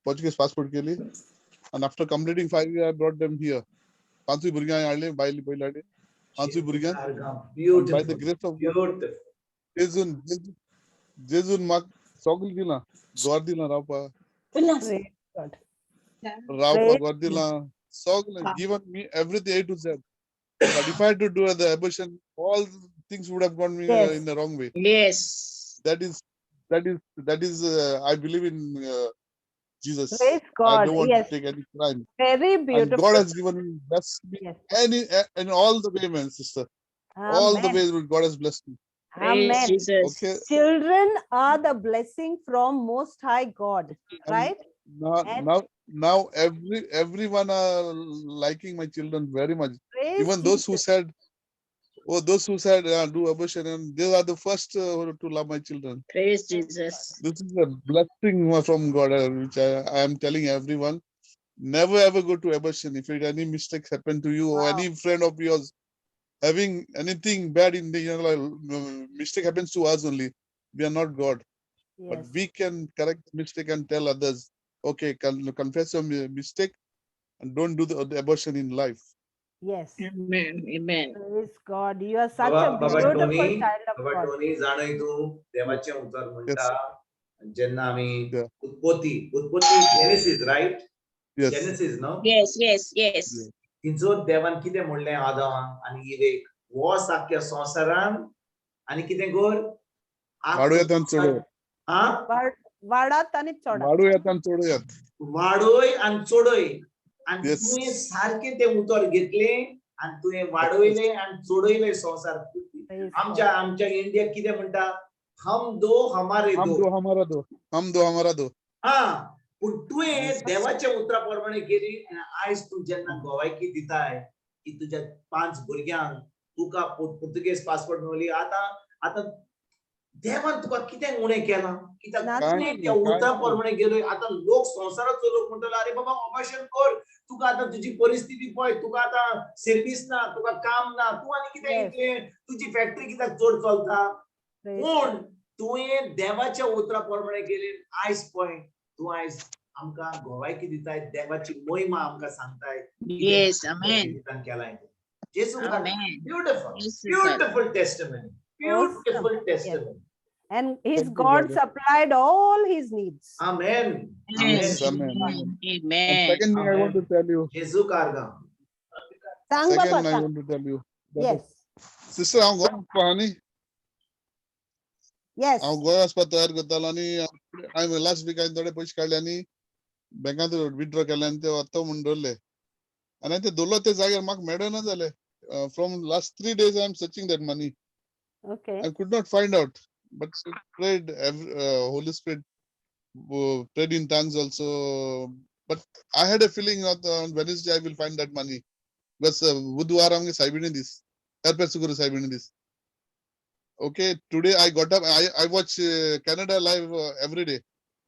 पोर्चुगीज पासपोर्ट केली आनी after completing 5 years I brought them here 5वी भुरग्यां हांवें हाडली बायली पयली हाडली 5वी भुरग्यां by the grace of God जेजून म्हाका सगळें दिलां घर दिलां रावपाक Praise God. घर दिलां सगळें given me everything A to Z but if I had to do the abortion all things would have gone me Yes. in the wrong way Yes. that is I believe in Jesus. Praise I God. don't want Yes. to take any crime Very and beautiful. God has given me blessed me Yes. in all the way, man, sister. All the Amen. ways God has blessed me. Praise Amen. Jesus. Okay. Children are the blessing from Most High God, And right? And now everyone are liking my children very much. praise Even those who Jesus. said do abortion, and they are the first to love my children. Praise Jesus. This is a blessing from God, which I am telling everyone. Never ever go to abortion. If any mistakes happen to you or Wow. any friend of yours having anything bad in the mistake happens to us only. We are not God. But Yes. we can correct the mistake and tell others, okay, confess your mistake and don't do the abortion in life. Yes. Amen. Amen. Praise God. You are such a Baba beautiful Tony, child of Baba God. Tony, जाणय तू देवाचे उतर म्हणटा जेन्ना आमी Yeah. उत्पत्ती Genesis right Yes. Genesis no Yes. Yes. Yes. Yeah. तिजो देवान कितें म्हणलें आदामाक आनी इवेक वो सारक्या संवसारान आनी कितें कर वाडोयात आणि चोडोयात. वाडात आणि चोडात. वाडोयात आणि चोडोयात. वाडोय आनी चोडोय आनी Yes. तुवें सारकें तें उतर घेतलें आनी तुवें वाडोयलें आनी चोडोयलें संवसार आमच्या इंडिया कितें म्हणटा हम दो हमारे हम दो दो हमारा दो हम दो हमारा दो. पूण तुवें देवाच्या उतरा प्रमाणे केली आयज तूं जेन्ना गोवायकी दिताय की तुज्या 5 भुरग्यांक तुका पुर्तुगेज पासपोर्ट मेळ्ळी आतां देवान तुका कितें उणें केलां कित्याक तुवें त्या उतरा प्रमाणे गेलोय आतां लोक संवसाराचो लोक म्हणटलो अरे बाबा ऑपरेशन कर तुका आतां तुजी परिस्थिती पळय तुका आतां सर्विस ना तुका काम ना तूं आनी कितें इतलें तुजी फॅक्टरी कित्याक चड चलता पूण तुवें देवाच्या उतरा प्रमाणे गेले आयज पळय तूं आयज आमकां गोवायकी दिताय देवाची महिमा आमकां सांगताय Yes. Amen. केलाय जेसू Amen. Beautiful testimony beautiful testimony. And his God supplied all his needs. Amen. Yes. Amen. Amen. And Amen. second thing I want to tell you. Jesu karga. Second I want to tell you. Yes. Sister, I'm going to Yes. हांव गोंय वचपाक तयार करतालो आनी हांवें last weak हांवें थोडे पयशे काडले आनी बँकांत विथड्रॉ केले आनी ते व्हरता म्हूण दवरले आनी हांवें ते दवरलो ते जाग्यार म्हाका मेळना जालें from last 3 days I am searching that money. Okay. I could not find out, but prayed Holy Spirit prayed in tongues also. But I had a feeling that on Wednesday I will find that money. Because Budwara amge saibine this. Erpesuguru saibine this. Okay, today I got up. I watch Canada live every day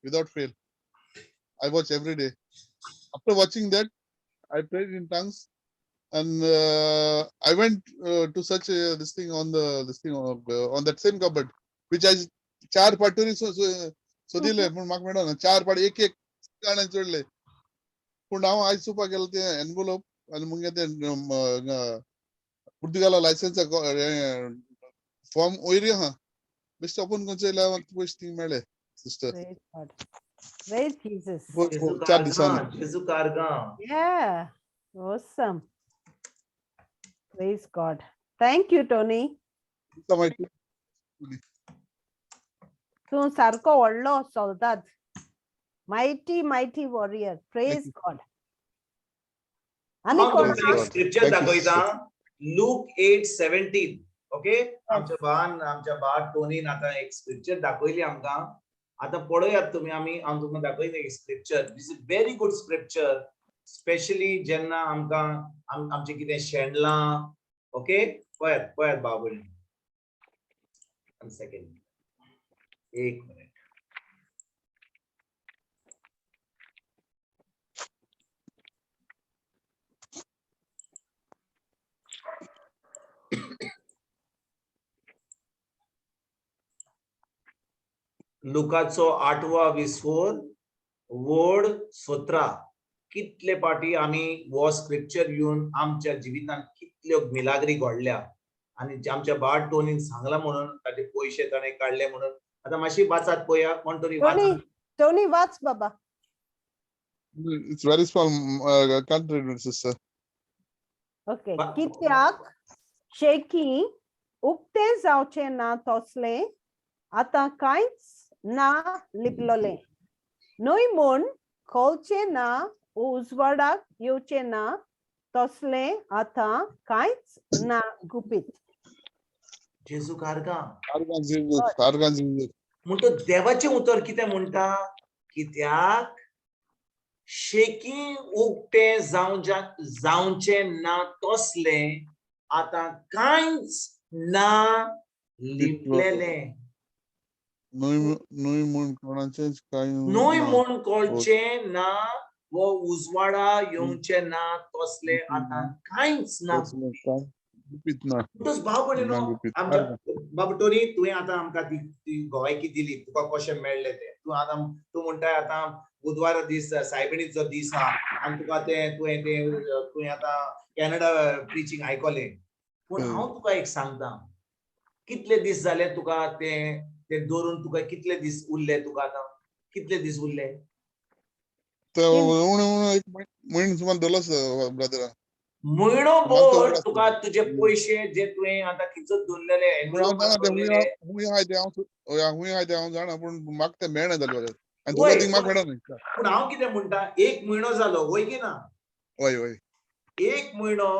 without fail. I watch every day. After watching that, I prayed in tongues. And I went to search this thing on on that same cupboard, which I 4 पाटोरी सोदिले पण म्हाका मेळना 4 पाट एक गाणे जोडले पूण हांव आयज चुपा गेलो ते एनवलप आनी मुगे ते पुर्तुगाला लायसन्स फॉर्म वयर आहा बेश्टे ओपन करचे जाल्यार पयशे थिंग मेळ्ळे सिस्टर. Praise Jesus. 4 दिसांनी. Jesu karga. Yeah. Awesome. Praise God. Thank you, Tony. तू सारको व्हडलो चलतात. Mighty warrior. Praise God. आणि Scripture दाखयता Luke 8:17. ओके आमच्या बा टोनीन आता एक स्क्रिप्चर दाखवली आमकां आता पळयात तुम्ही हांव तुमकां दाखयलें एक scripture this is very good scripture specially जेन्ना आमकां आमचे कितें शेणलां ओके पळयात बाब भयणी 1 सेकंड एक मिनिट लुकाचो 8वा विसवोर वोड 17 कितले पाटी आमी वो स्क्रिप्चर घेवन आमच्या जिवितांत कितल्यो मिलाग्री घडल्या आणि आमच्या बाळ टोनीन सांगला म्हणून ताचे पयशे ताणे काढले म्हणून आता मातशी वाचात पळया कोण तरी वाचा टोनी वाच बाबा. It's very small. Can't read it, sister. Okay कित्याक शेकी उक्ते जावचे ना तसले आता कांयच ना लिपलोले न्हय म्हूण खोलचे ना उजवाडाक येवचे ना तसले आता कांयच ना गुपीत. जेजू कारगा Argan Jesus. म्हणतो देवाचे उतर कितें म्हणटा कित्याक शेकी उक्ते जावचे ना तसले आता कांयच ना लिपलेले न्हय म्हूण कोणाचेच कांय न्हय म्हूण कोळचे ना वो उजवाडा येवचे ना तसले आता कांयच ना गुपीत ना. म्हणटच भाव भयणीनो आमच्या बाबा टोनी तुवें आतां आमकां ती गोवायकी दिली तुका कशें मेळ्ळें तें तूं म्हणटाय आतां बुधवार दीस सायबिणीचो दीस आहा आनी तुका तुवें आतां कॅनडा प्रिचींग आयकलें पूण हांव तुका एक सांगता कितले दीस जाले तुका ते धरून तुका कितले दीस उरले तुका आतां कितले दीस उरले एक म्हयनो सुमार दवरलोस ब्रदर. म्हयनो भर तुका तुजे पयशे जे तुवें आतां खिचत दवरलेले हूंय आहाय ते हांव जाणा पूण म्हाका ते मेळना जाले आनी तुका ती म्हाका मेळना. पूण हांव कितें म्हणटा एक म्हयनो जालो वय की ना हय एक म्हयनो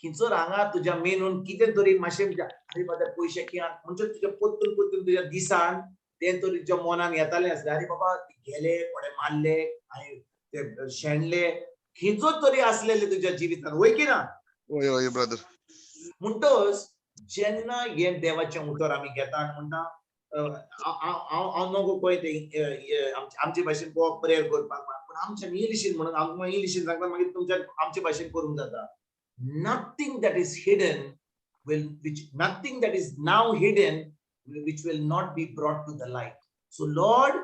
खिचून हांगा तुज्या मेनून कितें तरी मातशें अरे बाबा पयशे कियान म्हणजे तुजे पोत्तून तुज्या दिसान तें तरी तुज्या मनान येतालें आसलें अरे बाबा गेले कोणे मारले आनी ते शेणले खिचो तरी असलेले तुझ्या जिवितान वय की ना हय ब्रदर म्हणटच जेन्ना हे देवाचें उतर आमी घेता आनी म्हणटा हांव नको पळय ते आमचे भाशेन प्रेयर करपाक पूण आमच्या इंग्लिशीन म्हणून आमकां इंग्लिशीन सांगता मागीर तुमच्या आमचे भाशेन करूंक जाता nothing that is hidden nothing that is now hidden which will not be brought to the light. So Lord,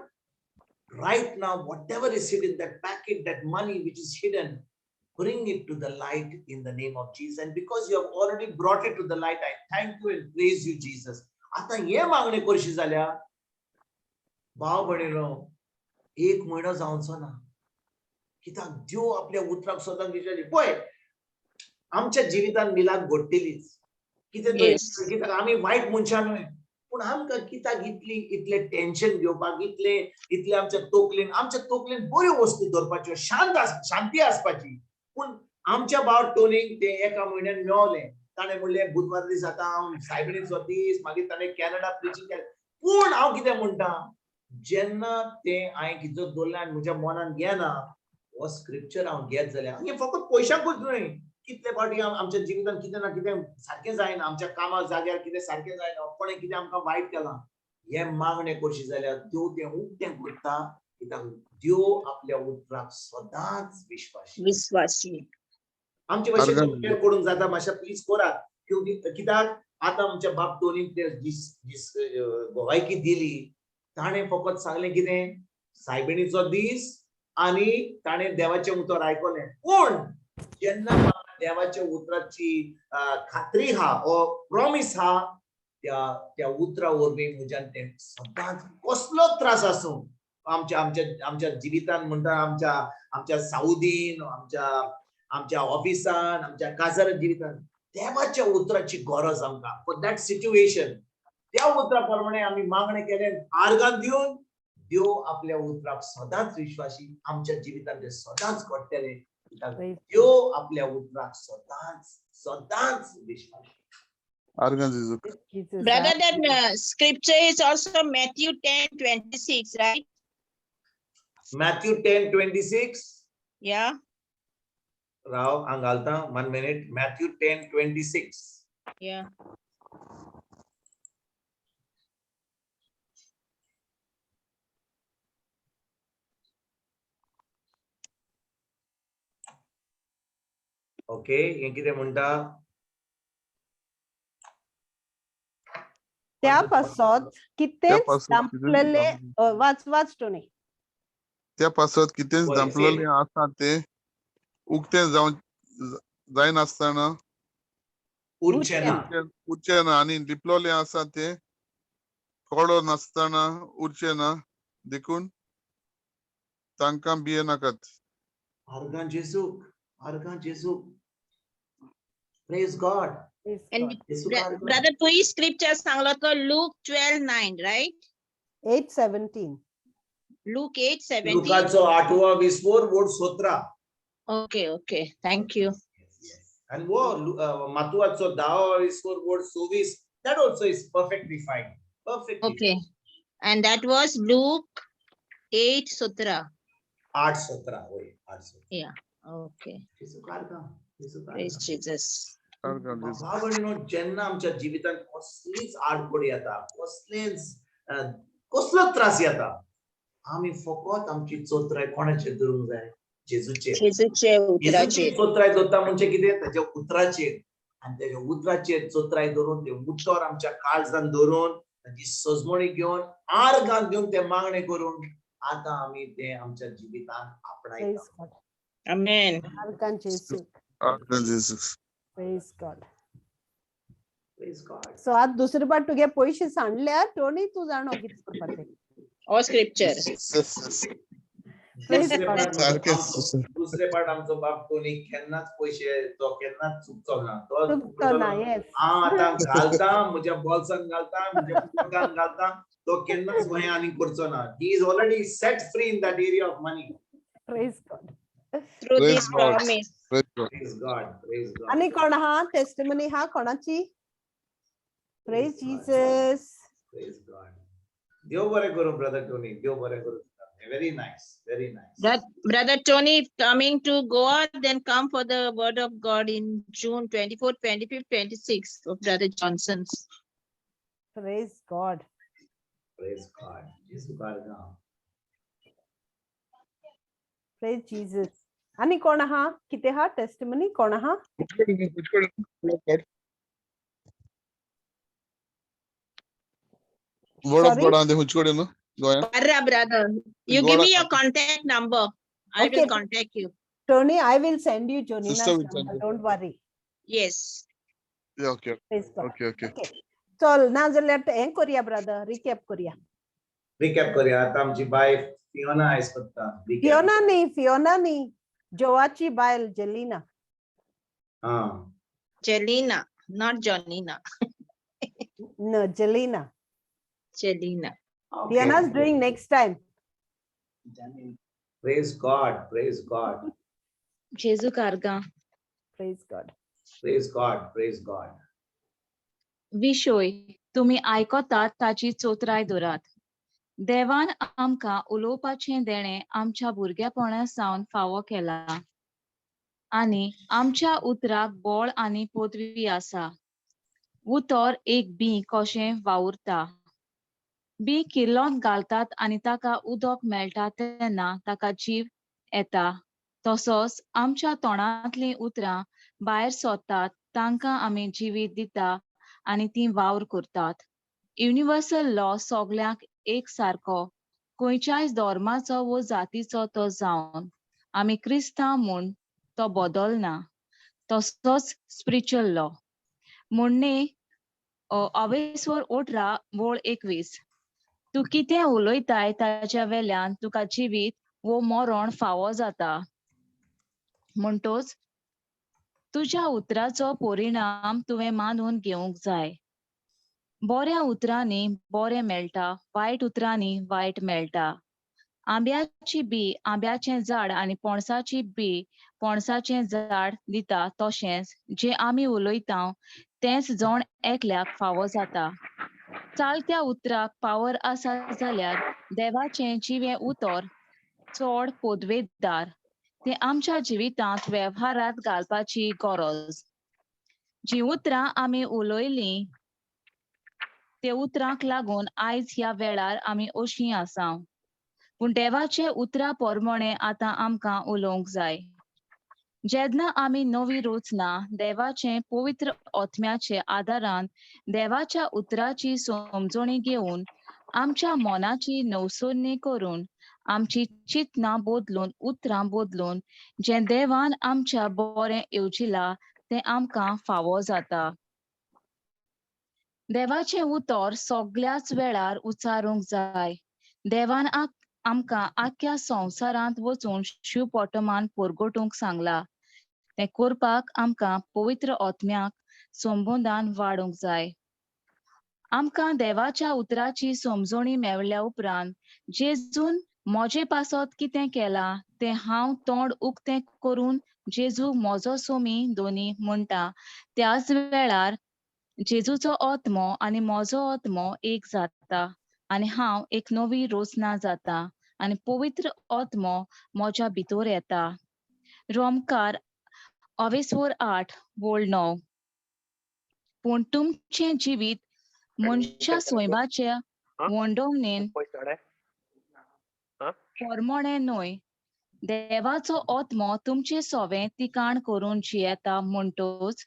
right now whatever is hidden, that packet, that money which is hidden, bring it to the light in the name of Jesus. And because you have already brought it to the light, I thank you and praise you, Jesus. आता हे मागणे करशी जाल्या भाव भयणीनो एक म्हयनो जावचो ना कित्याक देव आपल्या उतराक स्वताक विचारली पळय आमच्या जिवितान मिलाद घडटलीच कितें कित्याक आमी वायट मनशां न्हय पूण आमकां कित्याक इतले टेन्शन घेवपाक इतले आमच्या तोकलेन बऱ्यो वस्तू दवरपाच्यो शांती आसपाची पूण आमच्या भाव टोनीक ते एका म्हयन्यान मेळोलें ताणें म्हणलें बुधवार दीस आतां हांव सायबिणीचो दीस मागीर ताणें कॅनडा प्रिचींग केलें पूण हांव कितें म्हणटा जेन्ना तें हांवें खिचत दवरलें आनी म्हज्या मनान घेना हो स्क्रिप्चर हांव घेत जाल्यार आनी फकत पयशांकूच न्हय कितले फावटी आमच्या जिवितान कितें ना कितें सारकें जायना आमच्या कामा जाग्यार कितें सारकें जायना कोणें कितें आमकां वायट केलां हे मागणें करशी जाल्यार देव तें उक्तें करता कित्याक देव आपल्या उतराक सदांच विश्वासी आमचे भाशेन करूंक जाता मातशें प्लीज करात कित्याक आतां आमच्या बाब टोनीन ते गोवायकी दिली ताणें फकत सांगलें कितें सायबिणीचो दीस आनी ताणें देवाचें उतर आयकलें पूण जेन्ना देवाच्या उतराची खात्री हा ओ प्रॉमिस हा त्या उतरा वरवीं म्हज्यान तें सदांच कसलो त्रास आसूं आमच्या जिवितान म्हणटा आमच्या सावदीन आमच्या ऑफिसान आमच्या काजार जिवितान देवाच्या उतराची गरज आमकां फॉर दॅट सिच्युएशन त्या उतरा प्रमाणे आमी मागणें केलें आर्गां दिवन देव आपल्या उतराक सदांच विश्वासी आमच्या जिवितान ते सदांच घडटलें देव आपल्या उतराक सदांच विश्वासी Argan Jezuk. Jesus. Brother, that scripture is also Matthew 10:26, right? Matthew 10:26. Yeah. Rao, Angalta, 1 minute. Matthew 10:26. Yeah. Okay, हे कितें म्हणटा? त्या पासत कितेंच पासत दांपलेले वाच टोनी. त्या पासत कितेंच होय, दांपलेले आसा ते उक्ते जावन जायनासतना उरचेना. उरचेना आनी लिपलोले आसा ते कोडो नासतना उरचेना देखून तांकां भियेनाकात. Argan Jezuk. Argan Jezuk. Praise God. And Jezuk argan. brother, tui scripture सांगलो तो Luke 12:9, right? 8:17. Luke 8:17. लुकाचो 8वा 20 vote 17. Okay. Thank you. Yes. And Matuacho 10वा 20 vote 24. That also is perfectly fine. Perfectly. Okay. And that was Luke 8:17. 8:17. होय, 8:17. Yeah. Okay. Jezuk argan. Jezuk Praise argan. Jesus. Argan Jezuk. बाबांनो जेन्ना आमच्या जिवितांत कसलीच आडखळ येता, कसलो त्रास येता, आमी फकत आमची चोत्राय कोणाचेर धरूंक जाय? जेजूचेर. जेजूचे जेजूची उतराचेर. चोत्राय धरता म्हणजे कितें? ताच्या उतराचेर. आनी ताच्या उतराचेर चोत्राय धरून ते उतर आमच्या काळजांत धरून ताची सजमणी घेवन आर्गां घेवन ते मागणे करून आतां आमी ते आमच्या जिवितांत आपणायता. Amen. Argan Jesus. Argan Jezuk. Praise God. Praise God. So आज दुसरी पाट तुगे पयशे सांडल्या टोनी तू जाणो कितें करपाक ते. All scripture. Yes. Praise दुसरे God. पाट दुसरे पाट आमचो बाप कोणी केन्नाच पयशे तो केन्नाच चुकचो ना. चुकतो ना, yes. आतां घालता म्हज्या बॉल्सांत घालता म्हज्या पोटांत घालता तो केन्नाच भंय आनी करचो ना. He is already set free in that area of money. Praise God. Through Praise this God. promise. Praise God. Praise God. आणि कोण हा टेस्टिमनी हा कोणाची? Praise Jesus. Praise God. देव बरें करूं ब्रदर टोनी. देव बरें करूं. Very nice. Very nice. That brother Tony coming to Goa, then come for the word of God in June 24th, 25th, 26th of Brother Johnson's. Praise God. Praise God. Jesus God. Praise Jesus. आणि कोण हा किती हा testimony कोण हा? Word of Sorry? God on the Huchkodino. Parra brother, you give me your contact number. I Okay. will contact you. Tony, I will send you Jonina's Sister will number. send you. Don't worry. Yes. Yeah, okay. Praise God. Okay. चल ना जाल्यार हें करूया brother, recap करूया. Recap करूया. आता आमची bye Fiona आयज करता. फियोना न्ही जोवाची बायल Jelena. Jelena, not Johnina. No, Jelina. Jelena. Okay. Fiona's doing next time. Praise God. Praise God. Jesu Karga. Praise God. Praise God. Praise God. विशोय तुम्ही आयकोतात ताची चोत्राय धोरात. देवान आमकां उलोवपाचें देणे आमच्या भुरगेपणा सावन फावो केला आनी आमच्या उतराक बोळ आनी पदवी आसा. उतर एक बी कशें वावुरता. बी किल्लोंत घालतात आनी ताका उदक मेळटा तेन्ना ताका जीव येता. तसोच आमच्या तोंडांतलीं उतरां भायर सरतात तांकां आमी जिवीत दिता आनी ती वावर करतात. युनिवर्सल लॉ सगळ्यांक एक सारको खंयच्याय धर्माचो वो जातीचो तो जावन आमी क्रिस्तांव म्हूण तो बदलना. तसोच स्पिरिच्युअल लॉ म्हणणे अवेस्वर 18 वोळ 21. तूं कितें उलयताय ताच्या वेल्यान तुका जिवीत वो मरण फावो जाता. म्हणटोच तुज्या उतराचो परिणाम तुवें मानून घेवंक जाय. बऱ्या उतरांनी बरें मेळटा, वायट उतरांनी वायट मेळटा. आंब्याची बी आंब्याचें झाड आनी पणसाची बी पणसाचें झाड दिता तशेंच जे आमी उलयता तेंच जण एकल्याक फावो जाता. चालत्या उतराक पावर आसा जाल्यार देवाचें जिवें उतर चड पोदवेदार तें आमच्या जिवितांत वेव्हारांत घालपाची गरज. जी उतरां आमी उलयलीं ते उतरांक लागून आयज ह्या वेळार आमी अशीं आसा. पूण देवाचे उतरा पोरमोणे आतां आमकां उलोवंक जाय. जेन्ना आमी नवी रचना देवाचे पवित्र आत्म्याचे आदारान देवाच्या उतराची समजणी घेवन आमच्या मनाची नवसोडणी करून आमची चिंतना बदलून उतरां बदलून जें देवान आमच्या बरें येवजिलां तें आमकां फावो जाता. देवाचें उतर सगळ्याच वेळार उच्चारूंक जाय. देवान आमकां आख्या संवसारांत वचून शिवपोटमान परगटूंक सांगला. तें करपाक आमकां पवित्र आत्म्याक संबोधान वाडूंक जाय. आमकां देवाच्या उतराची समजणी मेळ्ळ्या उपरांत जेजून म्हजे पासत कितें केलां तें हांव तोंड उक्तें करून जेजू म्हजो सोमी दोनी म्हणटा त्याच वेळार जेजूचो आत्मो आनी म्हजो आत्मो एक जाता आनी हांव एक नवी रचना जाता आनी पवित्र आत्मो म्हज्या भितर येता. रोमकार 28:8 वोळ 9. पूण तुमचें जिवीत मनशा सोयबाच्या वंडोवणेन पोरमोणें न्हय. देवाचो आत्मो तुमचें सोवें तिकाण करून जियेता म्हणटच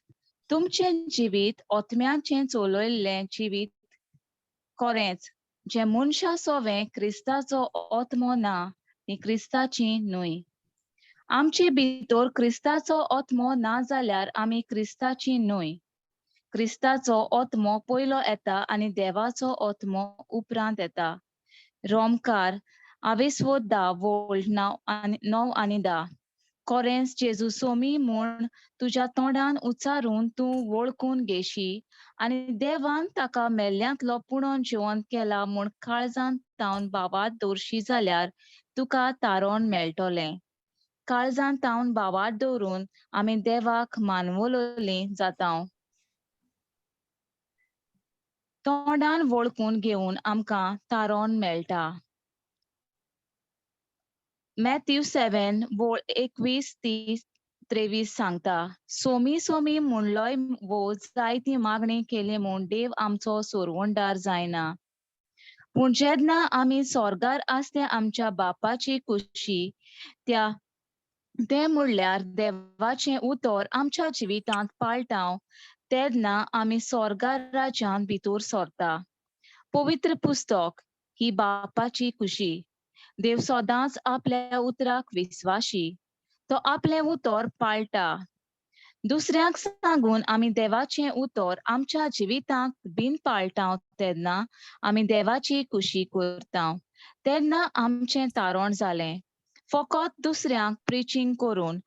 तुमचें जिवीत आत्म्याचें चलयल्लें जिवीत खरेंच जें मनशा सोवें क्रिस्ताचो आत्मो ना ती क्रिस्ताची न्हय. आमचे भितर क्रिस्ताचो आत्मो ना जाल्यार आमी क्रिस्ताची न्हय. क्रिस्ताचो आत्मो पयलो येता आनी देवाचो आत्मो उपरांत येता. रोमकार 28:10 वोळ 9 आनी 10. खरेंच जेजू सोमी म्हूण तुज्या तोंडान उच्चारून तूं वळखून घेशी आनी देवान ताका मेल्ल्यांतलो पुणोन जिवंत केला म्हूण काळजांत तावन बाबात दवरशी जाल्यार तुका तारण मेळटलें. काळजांत तावन बाबात दवरून आमी देवाक मानवलोलीं जाता. तोंडान वळखून घेवन आमकां तारण मेळटा. मॅथ्यू 7 वोळ 21-23 सांगता सोमी सोमी म्हणलोय वो जायती मागणी केली म्हूण देव आमचो सोरवंडार जायना. पूण जेन्ना आमी स्वर्गार आसते आमच्या बापाची खुशी तें म्हणल्यार देवाचें उतर आमच्या जिवितांत पाळटाव तेन्ना आमी स्वर्गार राज्यांत भितर सरता. पवित्र पुस्तक ही बापाची खुशी. देव सदांच आपल्या उतराक विस्वाशी. तो आपलें उतर पाळटा. दुसऱ्यांक सांगून आमी देवाचें उतर आमच्या जिवितांत बीन पाळटाव तेन्ना आमी देवाची खुशी करता. तेन्ना आमचें तारण जालें. फकत दुसऱ्यांक प्रिचींग करून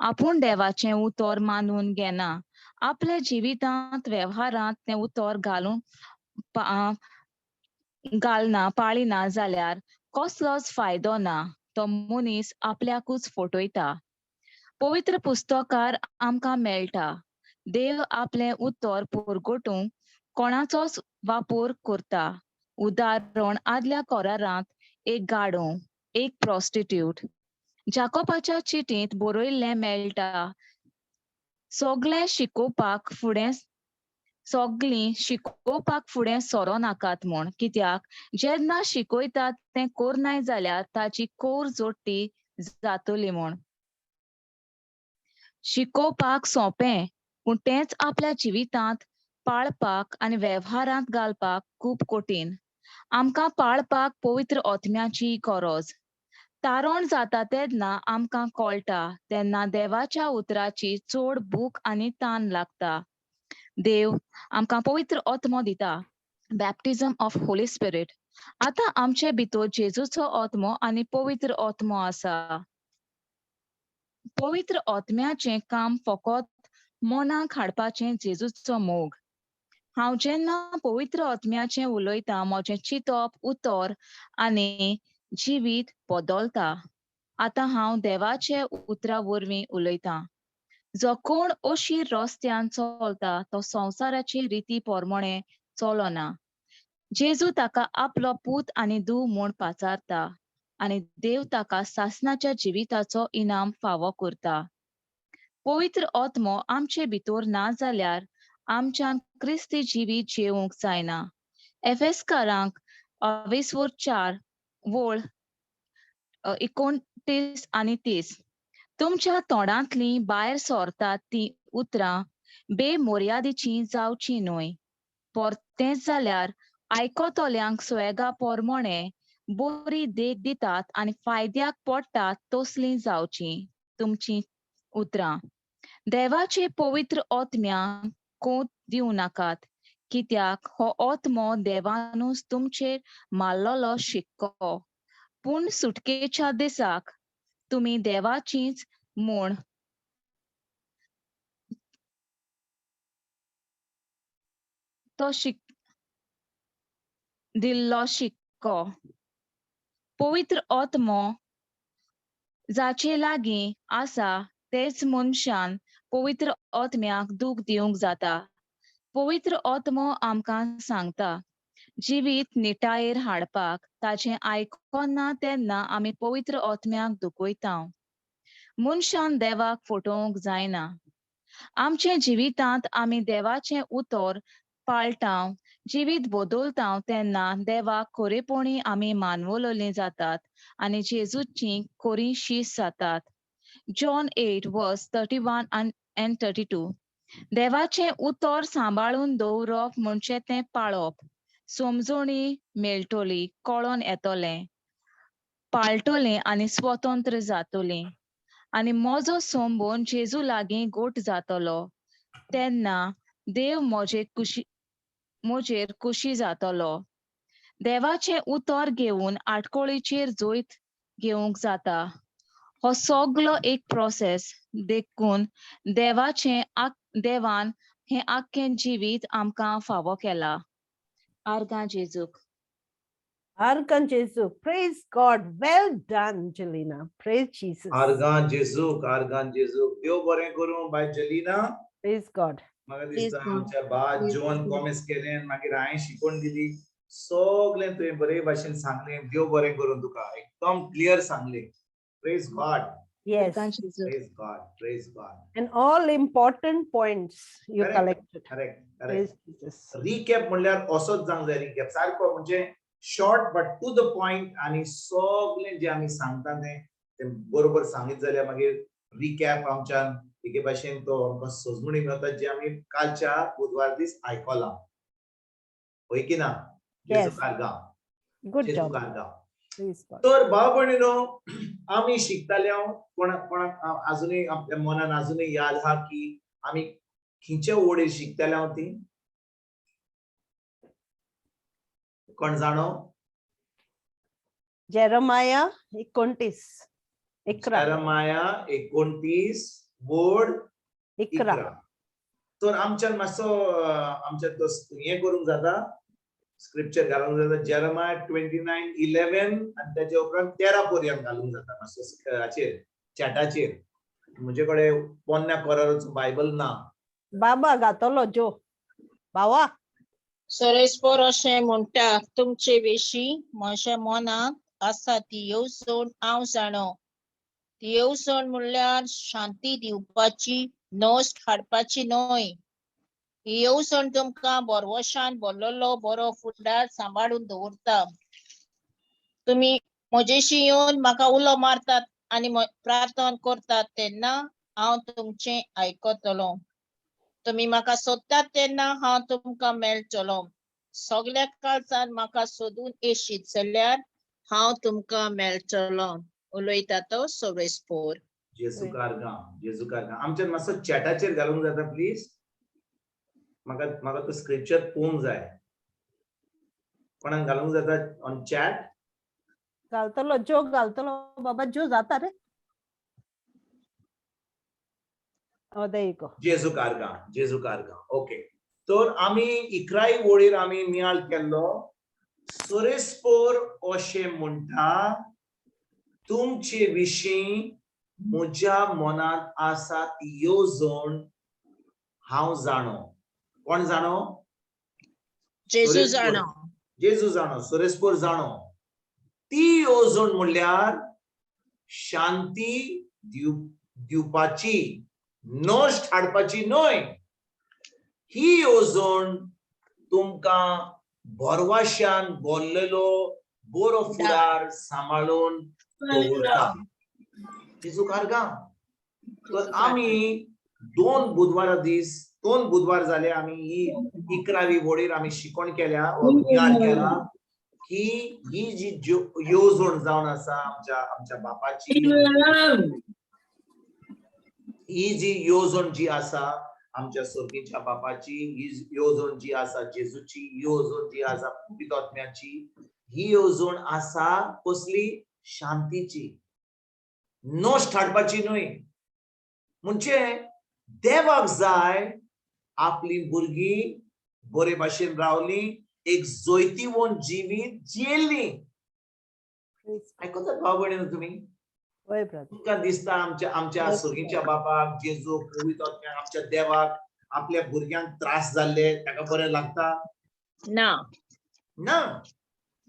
आपूण देवाचें उतर मानून घेना. आपल्या जिवितांत वेव्हारांत तें उतर घालना पाळिना जाल्यार कसलोच फायदो ना. तो मनीस आपल्याकूच फटयता. पवित्र पुस्तकार आमकां मेळटा. देव आपलें उतर परगटूंक कोणाचोच वापर करता. उदाहरण आदल्या करारांत एक गाडो एक प्रॉस्टिट्यूट. जाकोबाच्या चिटींत बरयल्लें मेळटा सगळीं शिकोवपाक फुडें सरो नाकात म्हूण. कित्याक जेन्ना शिकयतात तें करनाय जाल्यार ताची कोर जोडटी जातली म्हूण. शिकोवपाक सोंपें पूण तेंच आपल्या जिवितांत पाळपाक आनी वेव्हारांत घालपाक खूब कठीण. आमकां पाळपाक पवित्र आत्म्याची गरज. तारण जाता तेन्ना आमकां कळटा तेन्ना देवाच्या उतराची चड भूक आनी तान लागता. देव आमकां पवित्र आत्मो दिता. बॅप्टिझम ऑफ होली स्पिरीट. आतां आमचे भितर जेजूचो आत्मो आनी पवित्र आत्मो आसा. पवित्र आत्म्याचें काम फकत मनाक हाडपाचें जेजूचो मोग. हांव जेन्ना पवित्र आत्म्याचें उलयतां म्हजें चिंतप उतर आनी जिवीत बदलता. आतां हांव देवाचे उतरा वरवीं उलयतां. जो कोण अशी रस्त्यान चलता तो संवसाराची रिती पोरमोणे चलोना. जेजू ताका आपलो पूत आनी धूव म्हूण पाचारता आनी देव ताका सासणाच्या जिविताचो इनाम फावो करता. पवित्र आत्मो आमचे भितर ना जाल्यार आमच्यान क्रिस्ती जिवीत जेवंक जायना. एफेसकारांक 4 वोळ 29 आनी 30. तुमच्या तोंडांतलीं भायर सोरतात तीं उतरां बेमर्यादेचीं जावचीं न्हय, तेंच जाल्यार आयकोतल्यांक स्वेगा पोरमोणे बरी देख दितात आनी फायद्याक पडटात तसलीं जावचीं तुमचीं उतरां. देवाचे पवित्र आत्म्यांक कोंत दिवं नाकात, कित्याक हो आत्मो देवानूच तुमचेर मारलोलो शिक्को. पूण सुटकेच्या दिसाक तुमी देवाचींच म्हूण तो दिल्लो शिक्को. पवित्र आत्मो जाचे लागीं आसा तेच मनशान पवित्र आत्म्याक दूख दिवंक जाता. पवित्र आत्मो आमकां सांगता जिवीत निटायेर हाडपाक. ताचें आयकोना तेन्ना आमी पवित्र आत्म्याक दुखयता. मनशान देवाक फटोवंक जायना. आमचे जिवितांत आमी देवाचें उतर पाळटां, जिवीत बदलता तेन्ना देवाक खरेपणी आमी मानवलोलीं जातात आनी जेजूची खरी शीस जातात. John 8:31 and 32. देवाचें उतर सांबाळून दवरप म्हणजे तें पाळप. समजणी मेळटली, कळोन येतलें, पाळटलीं आनी स्वतंत्र जातलीं. आनी म्हजो संबंद जेजू लागीं घट जातलो तेन्ना देव म्हजेर खुशी जातलो. देवाचें उतर घेवन आडकोळीचेर जोयत घेवंक जाता. हो सगलो एक प्रोसेस. देखून देवान हें आख्खें जिवीत आमकां फावो केलां. आर्गां जेजूक. Arkan Jesu. Praise God. Well done, Jelena. Praise Jesus. आर्गां जेजूक, आर्गां जेजूक. देव बरें करूं बाय जलीना. Praise God. म्हाका Praise दिसता God. आमच्या बाद Praise जॉन God. कॉमेंट्स केलें, मागीर हांवें शिकवण दिली. सगळें तुवें बरे भाशेन सांगलें. देव बरें करूं तुका. एकदम क्लियर सांगलें. Praise God. Yes. आर्गां जेजूक. Praise God. Praise God. And all important points you Correct. collected. Correct. Praise Correct. Jesus. Recap म्हणल्यार असोच जावंक जाय. रिकॅप सारको म्हणजे short but to the point आनी सगळें जे आमी सांगता तें बरोबर सांगीत जाल्यार मागीर रिकॅप आमच्यान एके भाशेन तो आमकां सजमणी मेळटा जे आमी कालच्या बुधवार दीस आयकलां. होय की ना? जेजू Yes. कारगां. Good जेजू job. कारगां. Praise God. तर भाव भयणीनो, आमी शिकताले कोणाक अजूनही आपल्या मनान अजूनही याद आहा की आमी खंयच्या ओळी शिकताले हांव ती कोण जाणो? Jeremiah 29. Ikra. जेरमाया 29 वोड 11. तर आमच्यान मातसो आमच्या तो हे करूंक जाता, स्क्रिप्चर घालूंक जाता. जेरमाया 29:11 आनी त्याच्या उपरांत 13 पर्यंत घालूंक जाता मातसो हाचेर चॅटाचेर. म्हजे कडेन पोन्न्या कोराचो बायबल ना. Baba gatolo जो. Bawa. सरेस्पर अशें म्हणटा, तुमचे विशीं म्हज्या मनांत आसा ती येवजण हांव जाणो. ती येवजण म्हणल्यार शांती दिवपाची, नश्ट हाडपाची न्हय. ही येवजण तुमकां बरवशान भरलेलो बरो फुडार सांबाळून दवरता. तुमी म्हजेशी येवन म्हाका उलो मारतात आनी प्रार्थना करतात तेन्ना हांव तुमचें आयकतलो. तुमी म्हाका सोदतात तेन्ना हांव तुमकां मेळटलो. सगळ्या काळजान म्हाका सोदून येशीत जाल्यार हांव तुमकां मेळटलो. उलयता तो सरेस्पर. जेजू कारगां, जेजू कारगां. आमच्यान मातसो चॅटाचेर घालूंक जाता प्लीज. म्हाका तो स्क्रिप्चर पळोवंक जाय. कोणाक घालूंक जाता ऑन चॅट? घालतलो जो घालतलो बाबा जो जाता रे. Oh, there you go. जेजू कारगां, जेजू कारगां. ओके. तर आमी 11 वळीर आमी नियाळ केल्लो सोरेस्पोर अशें म्हणटा तुमचे विशीं म्हज्या मनांत आसा ती येवजण हांव जाणो. कोण जाणो? जेजू जाणो. जेजू जाणो. सोरेस्पोर जाणो. ती येवजण म्हणल्यार शांती दिवपाची, नश्ट हाडपाची न्हय. ही येवजण तुमकां भरवशान भरलेलो बरो फुडार सांबाळून दवरता. जेजू कारगां. तर आमी 2 बुधवार जाले आमी ही 11वी वडीर आमी शिकवण केल्या, ज्ञान केला की ही जी येवजण जावन आसा आमच्या बापाची, ही जी येवजण जी आसा आमच्या सर्गीच्या बापाची, ही येवजण जी आसा जेजूची, येवजण जी आसा पवित्र आत्म्याची, ही येवजण आसा कसली? शांतीची, नश्ट हाडपाची न्हय. म्हणजे देवाक जाय आपली भुरगीं बरे भाशेन रावली, एक जैतिवंत जिवीत जियेल्ली. आयकतात भाव भयणीनो तुमी? तुमकां दिसता आमच्या सर्गीच्या बापाक, जेजू, पवित्र आत्म्याक, आमच्या देवाक आपल्या भुरग्यांक त्रास जाल्ले ताका बरें लागता? ना.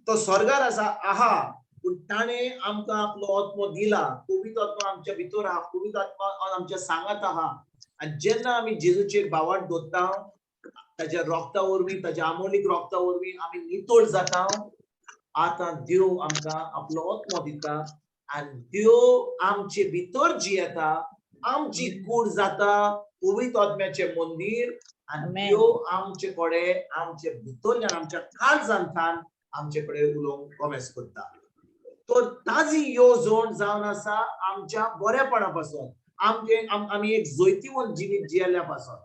तो स्वर्गार आहा पूण ताणे आमकां आपलो आत्मो दिला. पवित्र आत्मा आमच्या भितर आहा, पवित्र आत्मा आमच्या सांगात आहा. आनी जेन्ना आमी जेजूचेर भावार्थ दवरता, ताच्या रोगता वरवीं, ताच्या अमोलीक रोगता वरवीं आमी नितळ जाता, आतां देव आमकां आपलो आत्मो दिता आनी देव आमचे भितर जियेता, आमची कूड जाता पवित्र आत्म्याचें मंदीर, आनी देव आमचे कडेन आमचे भितरल्यान आमच्या काळजांतल्यान आमचे कडेन उलोवंक कॉमेस करता. तर ताजी येवजण जावन आसा आमच्या बरेपणा पासून, आमी एक जैतिवंत जिवीत जियेल्ल्या पासून.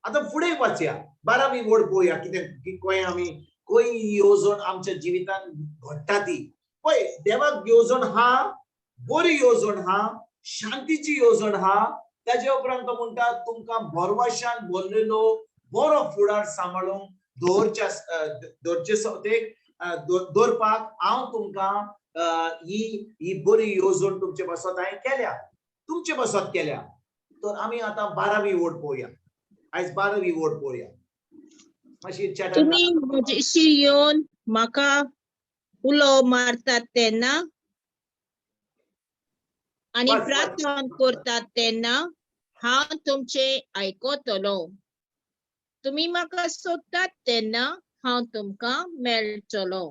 आतां फुडें वचया, 12वी वड पळोवया कितें आमी खंय येवजण आमच्या जिवितांत घडटा ती. पळय, देवाक येवजण हा, बरी येवजण हा, शांतीची येवजण हा. ताजे उपरांत तो म्हणटा तुमकां भरवशान भरलेलो बरो फुडार सांबाळूंक दवरपाक हांव तुमकां ही बरी येवजण तुमचे बसत हांवें केल्या, तुमचे बसत केल्या. तर आमी आतां 12वी वड पळोवया. आयज 12वी वड पळोवया. मातशी चॅट. तुमी म्हजेशी येवन म्हाका उलो मारतात तेन्ना आनी प्रार्थना करतात तेन्ना हांव तुमचे आयकोतलो. तुमी म्हाका सोदतात तेन्ना हांव तुमकां मेळटलो.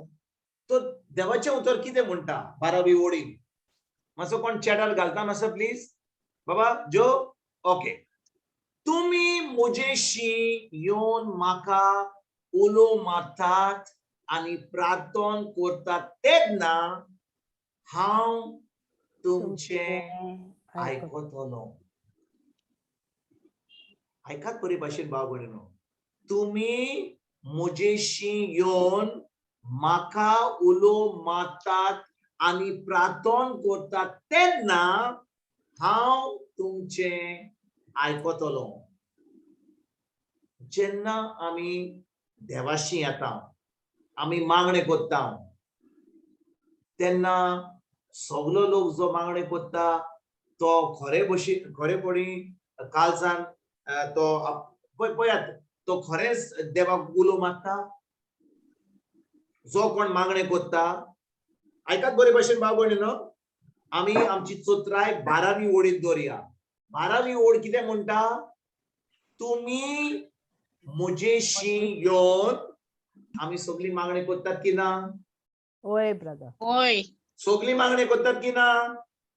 तर देवाचें उतर कितें म्हणटा 12वी वडीन? मातसो कोण चॅटार घालता मातसो प्लीज. बाबा जो ओके. तुमी म्हजेशी येवन म्हाका उलो मारतात आनी प्रार्थना करतात तेन्ना हांव तुमचे आयकोतलो. आयकात बरे भाशेन भाव भयणीनो. तुमी म्हजेशी येवन म्हाका उलो मारतात आनी प्रार्थना करतात तेन्ना हांव तुमचे आयकोतलो. जेन्ना आमी देवाशी येता, आमी मागणे करता, तेन्ना सगलो लोक जो मागणे करता तो खरेपणी काळजान तो पळयात, तो खरेंच देवाक उलो मारता. जो कोण मागणे करता, आयकात बरे भाशेन भाव भयणीनो, आमी आमची चोत्राय 12वी वडीत दवरया. 12वी वड कितें म्हणटा? तुमी म्हजेशी येवन, आमी सगळी मागणी करतात की ना? ओय ब्रदर. होय. सगळी मागणी करतात की ना?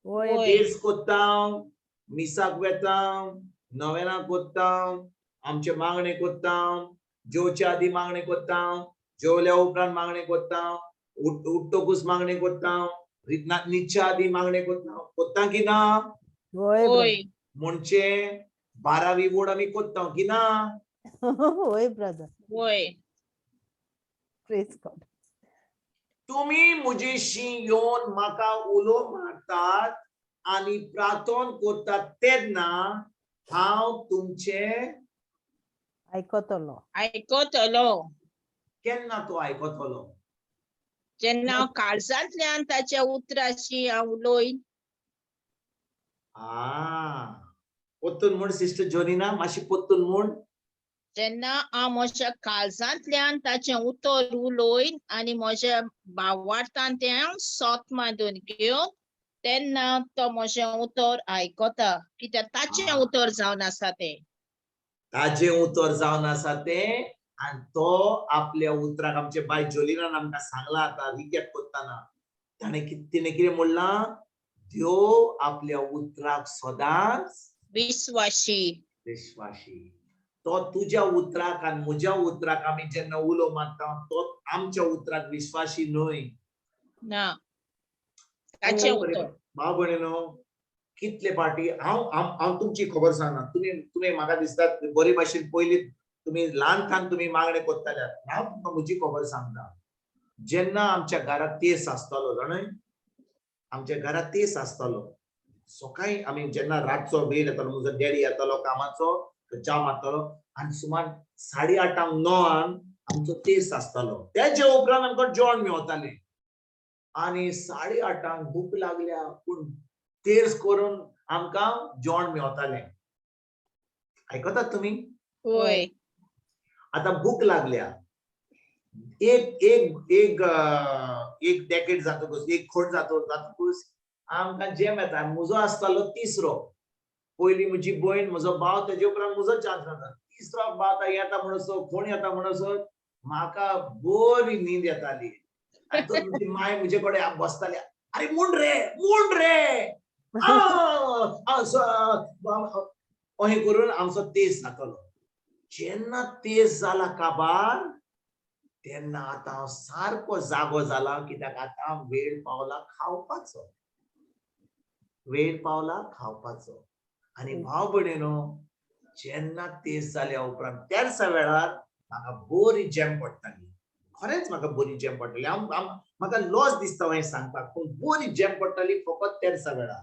ओय. केस कोत्ता, मिसाक वेता, नवेना कोत्ता, आमचे मागणे कोत्ता, जेवच्या आदी मागणे कोत्ता, जेवल्या उपरांत मागणे कोत्ता, उठ्ठोकूच मागणे कोत्ता, न्हिदच्या आदी मागणे कोत्ता की ना? होय. म्हणजे 12वी वड आमी कोत्ता की ना? होय ब्रदर. होय. Praise God. तुमी म्हजेशी येवन म्हाका उलो मारतात आनी प्रार्थना करतात तेन्ना हांव तुमचे आयकोतलो. आयकोतलो. केन्ना तो आयकोतलो? जेन्ना हांव काळजांतल्यान ताच्या उतराची हांव उलोयन. पोत्तून म्हण सिस्टर जोनिना, मातशी पोत्तून म्हण. जेन्ना हांव म्हज्या काळजांतल्यान ताचें उतर उलोयन आनी म्हज्या भावार्थान तें हांव सोत मांडून घेवन तेन्ना तो म्हजें उतर आयकता, कित्याक ताचें उतर जावन आसा तें. ताजें उतर जावन आसा तें, आनी तो आपल्या उतराक आमचे बाय जोलिनान आमकां सांगला आतां रिकॅप करतना. तिणें कितें म्हणलां? देव आपल्या उतराक सदांच विश्वासी. तो तुज्या उतराक आनी म्हज्या उतराक आमी जेन्ना उलो मारता तो आमच्या उतराक विश्वासी न्हय ना. ताचें उतर. भाव भयणीनो, कितले फाटी हांव तुमची खबर सांगना. तुमी म्हाका दिसता बरे भाशेन पयली तुमी ल्हानथान तुमी मागणें करताले. हांव तुमकां म्हजी खबर सांगता. जेन्ना आमच्या घरात तेस आसतालो जाणाय, आमच्या घरात तेस आसतालो. सकाळी आमी जेन्ना रातचो वेळ येतालो, म्हजो डॅडी येतालो कामाचो, च्या मारतालो आनी सुमार 8:30 9 आमचो तेस आसतालो. तेजे उपरांत आमकां जेवण मेवतालें. आनी 8:30 भूक लागल्या पूण तेस करून आमकां जेवण मेवतालें. आयकतात तुमी? होय. आतां भूक लागल्या. एक डेकेड जातकूच, एक खोट जातकूच आमकां जेम येता. म्हजो आसतालो तिसरो. पयली म्हजी भयण, म्हजो भाव, तेजे उपरांत म्हजो चान्स जाता. तिसरो भाव येता म्हणसर, कोण येता म्हणसर म्हाका बरी न्हीद येताली. आनी तो म्हजी माय म्हजे कडेन बसताली. अरे म्हूण रे अशें करून आमचो तेस जातालो. जेन्ना तेस जाला काबार तेन्ना आतां हांव सारको जागो जाला, कित्याक आतां वेळ पावला खावपाचो. आनी भाव भयणीनो, जेन्ना तेस जाल्या उपरांत त्याच वेळार म्हाका बरी जेम पडटाली. खरेंच म्हाका बरी जेम पडटाली. म्हाका लॉस दिसता हें सांगपाक, पूण बरी जेम पडटाली फकत त्याच वेळार.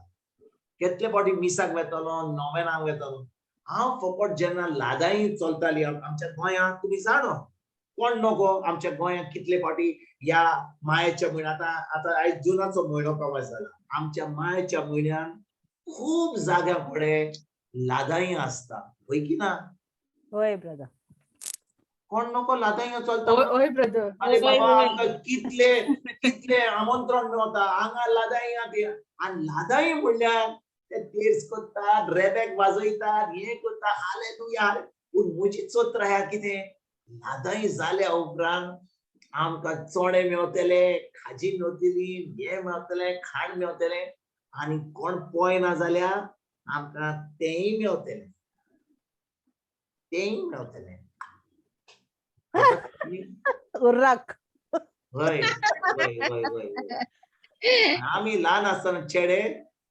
केतले फावटी मिसाक वेतालो, नोवेनाक वेतालो. हांव फकत जेन्ना लादाई चलताली आमच्या गोंयांत, तुमी जाणो कोण नको, आमच्या गोंयांत कितले फावटी ह्या मायेच्या म्हयन्यांत, आतां आयज जुनाचो म्हयनो प्रवास जाला, आमच्या मायेच्या म्हयन्यान खूब जाग्या कडेन लादाई आसता, होय की ना? होय ब्रदर. कोण नको लादाई चलता? होय ब्रदर. अरे बाबा, आमकां कितले आमंत्रण मेवता, हांगा लादाई आनी लादाई म्हणल्यार ते तेर्स करतात, रेबेक वाजयतात, हें करतात, हालेलुया. पूण म्हजी चोत्र ह्या कितें? लादाई जाल्या उपरांत आमकां चोणे मेवतले, खाजी मेवतली, हें मेवतलें, खाण मेवतलें, आनी कोण पोय ना जाल्यार आमकां तेंय मेवतलें. उर्राक. होय. आमी ल्हान आसतना चेडे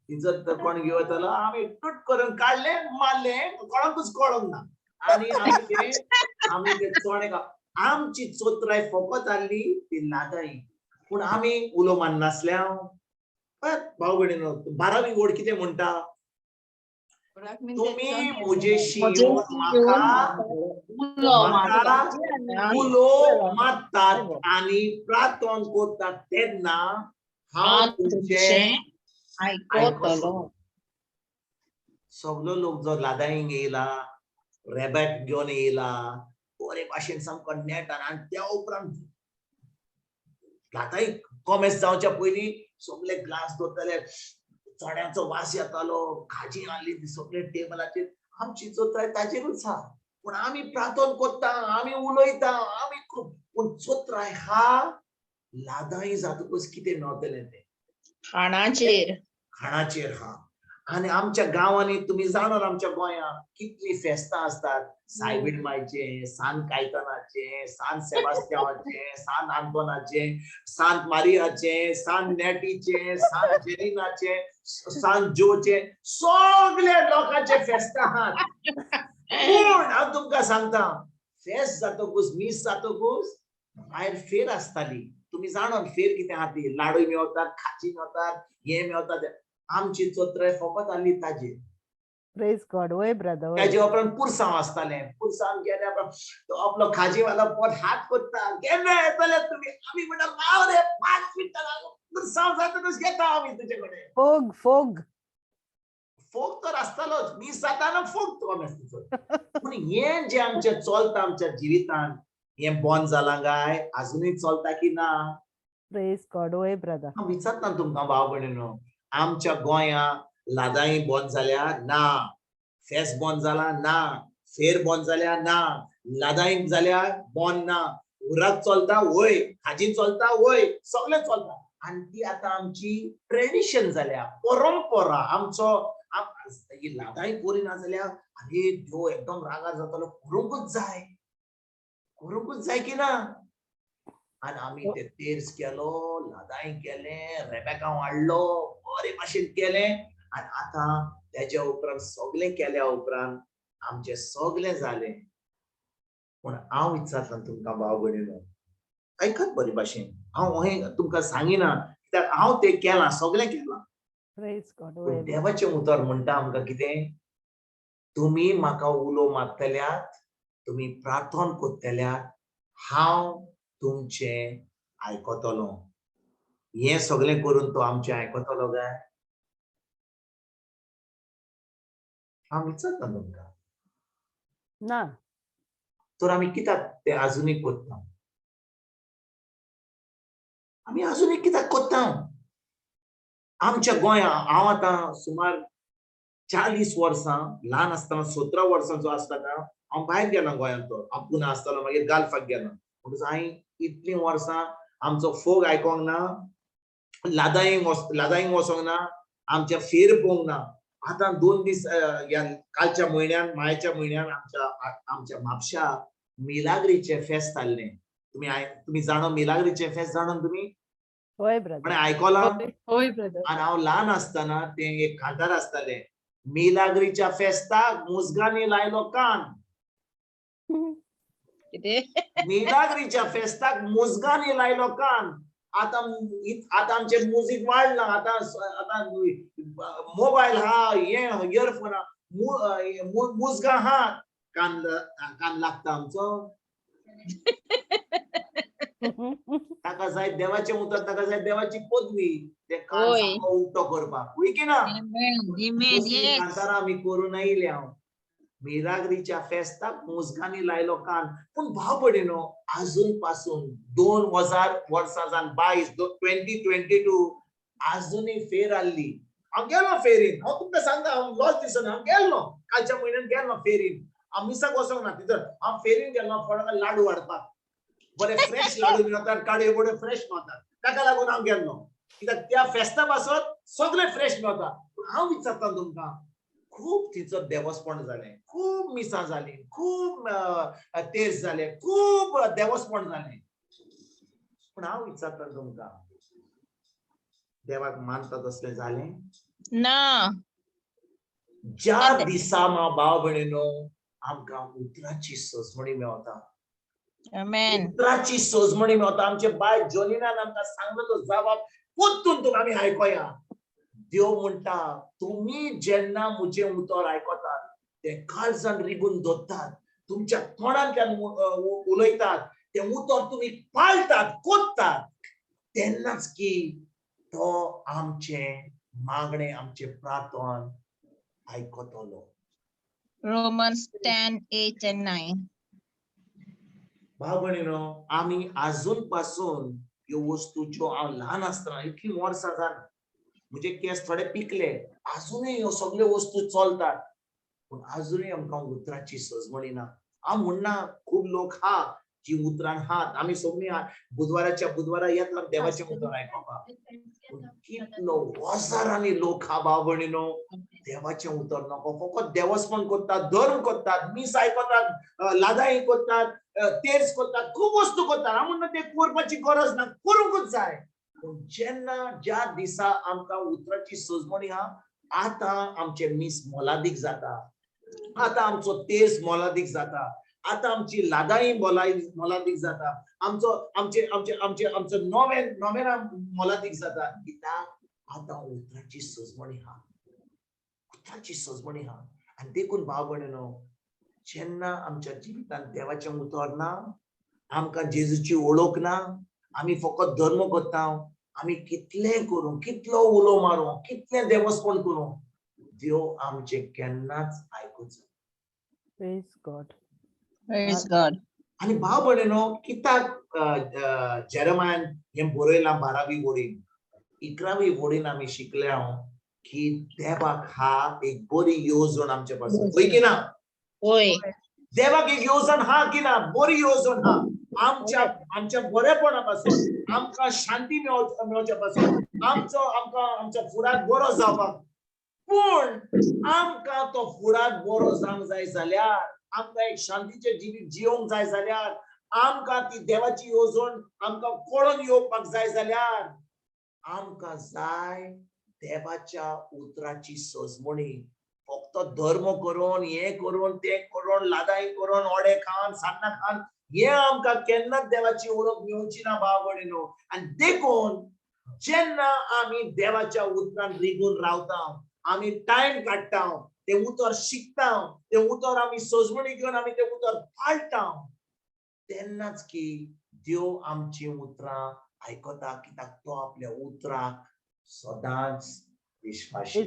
इजत तर कोण घेवन वतालो, आमी टूट करून काडले, मारले, कोणाकूच कळोंक ना. आनी आमी ते चोणे आमची चोत्राय फकत आहली ती लादाई. पूण आमी उलो मारनासले. भाव भयणीनो, 12वी वड कितें म्हणटा? तुमी म्हजेशी म्हाका उलो मारतात आनी प्रार्थन करतात तेन्ना हांव तुमचें आयकतलो. सगलो लोक जो लादाईंक येयला, रेबेक घेवन येयला, बरे भाशेन सामको नेटान, आनी त्या उपरांत लादाई कॉमेस जावच्या पयलीं सगळे ग्लास दवरताले, चण्याचो वास येतालो, खाजी आहली सगळे टेबलाचेर. आमची चोत्राय ताचेरूच आहा. पूण आमी प्रार्थन करता, आमी उलयता, आमी पूण चोत्राय हा लादाई जातकूच कितें मेवतलें तें खाणाचेर हा. आनी आमच्या गांवांनी तुमी जाणात, आमच्या गोंयांत कितलीं फेस्तां आसतात. सायबीण मायचें, सांत कायतानाचें, सांत सेबास्त्यावाचें, सांत आंतोनाचें, सांत मारियाचें, सांत नेटीचें, सांत जेरिनाचें, सांत जोचें, सगळे लोकांचे फेस्तां आहात. पूण हांव तुमकां सांगता, फेस्त जातकूच, मीस जातकूच भायर फेर आसताली. तुमी जाणात फेर कितें आहा ती. लाडू मेवतात, खाजी मेवतात, हें मेवतात. आमची चोत्राय फकत आहली ताजेर. Praise God. वय ब्रदर. त्याच्या उपरांत पुरसांव आसताले. पुरसांव गेल्या तो आपलो खाजेवालो पोट हात कोत्ता. केन्ना येतले तुम्ही? आमी म्हणटा राव रे 5 मिनिटां लागो. पुरसांव जातकच घेता आमी तुजे कडेन. फोग फोग फोग तर आसतालोच. मीस जाताना फोग तो आसता. पूण हे जे आमचे चलता आमच्या जिवितांत हे बंद जालां काय? अजुनूय चलता की ना? Praise God. वय ब्रदर. हांव विचारता तुमकां भाव भयणीनो, आमच्या गोंयांत लादाई बंद जाल्या ना, फेस्त बंद जाला ना, फेर बंद जाल्या ना, लादाई जाल्या बंद ना, उराक चलता वय, खाजी चलता वय, सगळें चलता. आनी ती आतां आमची ट्रेडिशन जाल्या, परंपरा. आमचो लादाई करिना जाल्यार आरे देव एकदम रागार जातालो. करूंकूच जाय की ना? आणि आम्ही ते तेर्स केलो, लादाई केले, रेबेका वाडलो, बरे भाशेन केले. आणि आता त्याच्या उपरांत सगळें केल्या उपरांत आमचे सगळें जालें. पूण हांव विचारता तुमकां भाव भयणीनो, ऐकत बरे भाशेन. हांव हें तुमकां सांगिना कित्याक हांव तें केलां, सगळें केलां. Praise God. पूण देवाचें उतर म्हणटा आमकां कितें? तुमी म्हाका उलो मागतल्यात, तुमी प्रार्थन कोत्तल्यात, हांव तुमचे आयकोतलो. हे सगळें करून तो आमचे आयकोतलो काय? हांव विचारता तुमकां. ना. तर आमी कित्याक ते अजुनूय कोत्ता? आमी अजुनूय कित्याक कोत्ता? आमच्या गोंयांत हांव आतां सुमार 40 वर्सां, ल्हान आसतना 17 वर्सांचो आसतना हांव भायर गेलो गोंयांतलो. हांव पुना आसतलो, मागीर गाल्फाक गेलो. म्हणटच हांवें इतलीं वर्सां आमचो फोग आयकोंक ना, लादाईंक वचोंक ना, आमच्या फेर पळोवंक ना. आतां 2 दीस कालच्या म्हयन्यान, मायच्या म्हयन्यान आमच्या म्हापशा मिलाग्रीचें फेस्त जाल्लें. तुमी जाणो मिलाग्रीचें फेस्त जाणो तुमी? होय ब्रदर. आयकलां? होय ब्रदर. आणि हांव ल्हान आसतना ते एक खांदार आसताले. मिलाग्रीच्या फेस्ताक मुजगांनी लायलो कान. मिलाग्रीच्या फेस्ताक मुजगांनी लायलो कान. आतां आमचे म्युझिक वाडला. आतां मोबायल हा, हे इयरफोन हा, मुजगां हा, कान लागता आमचो. ताका जाय देवाचें उतर, ताका जाय देवाची पदवी. ते कान सामको उक्तो करपाक. वय की ना? कांतारां आमी करून आयले. हांव मिलाग्रीच्या फेस्ताक मुजगांनी लायलो कान. पूण भाव भयणीनो, अजून पासून 2022 अजूनय फेर आसली. हांव गेलो फेरीन. हांव तुमकां सांगता, हांव लॉस दिसना, हांव गेलो. कालच्या म्हयन्यान गेलो फेरीन. हांव मिसाक वचोंक ना. तितर हांव फेरीन गेलो थोडो लाडू हाडपाक. बरे फ्रेश लाडू मेळटात, काडे बडे फ्रेश मेळटात. ताका लागून हांव गेल्लो. कित्याक त्या फेस्ता पासत सगळे फ्रेश मेळटा. हांव विचारता तुमकां, खूब तिचो देवस्पण जालें, खूब मिसां जालीं, खूब तेर्स जाले, खूब देवस्पण जालें. पूण हांव विचारता तुमकां, देवाक मानता तसलें जालें ना? ज्या दिसा भाव भयणीनो आमकां उतराची सजमणी मेळटा, आमेन. उतराची सजमणी मेळटा. आमचे बाय जोनिनान आमकां सांगलो तो जबाब पोत्तून आमी आयकोया. देव म्हणटा, तुम्ही जेन्ना मुझे उतर आयकोतात, ते काळजान रिगून धरतात, तुमच्या तोंडांतल्यान उलयतात, ते उतर तुम्ही पाळटात, कोत्तात, तेन्नाच की तो आमचे मागणे, आमचे प्रार्थन आयकोतलो. Romans 10:8 and 9. भाव भयणीनो, आमी अजून पासून ह्यो वस्तूच्यो, हांव ल्हान आसतना इतलीं वर्सां जालीं, म्हणजे केस थोडे पिकले, अजूनय ह्यो सगळ्यो वस्तू चलतात. पूण अजूनय आमकां उतराची सजमणी ना. हांव म्हणना खूब लोक हा जी उतरान हात, आमी सगळीं बुधवाराच्या बुधवारा येतात देवाचें उतर आयकोपाक. कितलो हजारांनी लोक हा भाव भयणीनो, देवाचें उतर नको, फकत देवस्पण कोत्तात, धर्म कोत्तात, मीस आयकोतात, लादाई कोत्तात, तेर्स कोत्तात, खूब वस्तू कोत्तात. हांव म्हणटा ते करपाची गरज ना, करूंकूच जाय. पूण जेन्ना ज्या दिसा आमकां उतराची सजमणी हा, आतां आमचे मीस मोलादीक जाता, आतां आमचो तेर्स मोलादीक जाता, आतां आमची लादाई मोलादीक जाता, आमचो नोवेना मोलादीक जाता. कित्याक आतां उतराची सजमणी हा, उतराची सजमणी हा. आणि देखून भाव भयणीनो, जेन्ना आमच्या जिवितांत देवाचें उतर ना, आमकां जेजूची ओळख ना, आमी फकत धर्म करता, आमी कितलें करूं, कितलो उलो मारूं, कितलें देवस्पण करूं, देव आमचें केन्नाच आयकुचो. Praise God. Praise God. आणि भाव भयणीनो, कित्याक जेरेमायान हें बरयलां 12वी वडीन, 11वी वडीन आमी शिकल्या की देवाक हा एक बरी येवजण आमचे पासून, होय की ना? होय. देवाक एक येवजण हा की ना? बरी येवजण हा. आमच्या बरेपणा पासून, आमकां शांती मेळोवच्या पासून, आमच्या फुडार बरो जावपाक. पूण आमकां तो फुडार बरो जावंक जाय जाल्यार, आमकां एक शांतीचें जिवीत जिवंक जाय जाल्यार, आमकां ती देवाची येवजण आमकां कळून येवपाक जाय जाल्यार, आमकां जाय देवाच्या उतराची सजमणी. फक्त धर्म करून, हे करून, ते करून, लादाई करून, ओडे खान, सान्नां खान, हे आमकां केन्नाच देवाची ओळख मेळची ना भाव भयणीनो. आनी देखून जेन्ना आमी देवाच्या उतरान रिगून रावता, आमी टायम काडटा, ते उतर शिकता, ते उतर आमी सजमणी घेवन आमी ते उतर पाळटा, तेन्नाच की देव आमची उतरां आयकता, कित्याक तो आपल्या उतराक सदांच विश्वासी.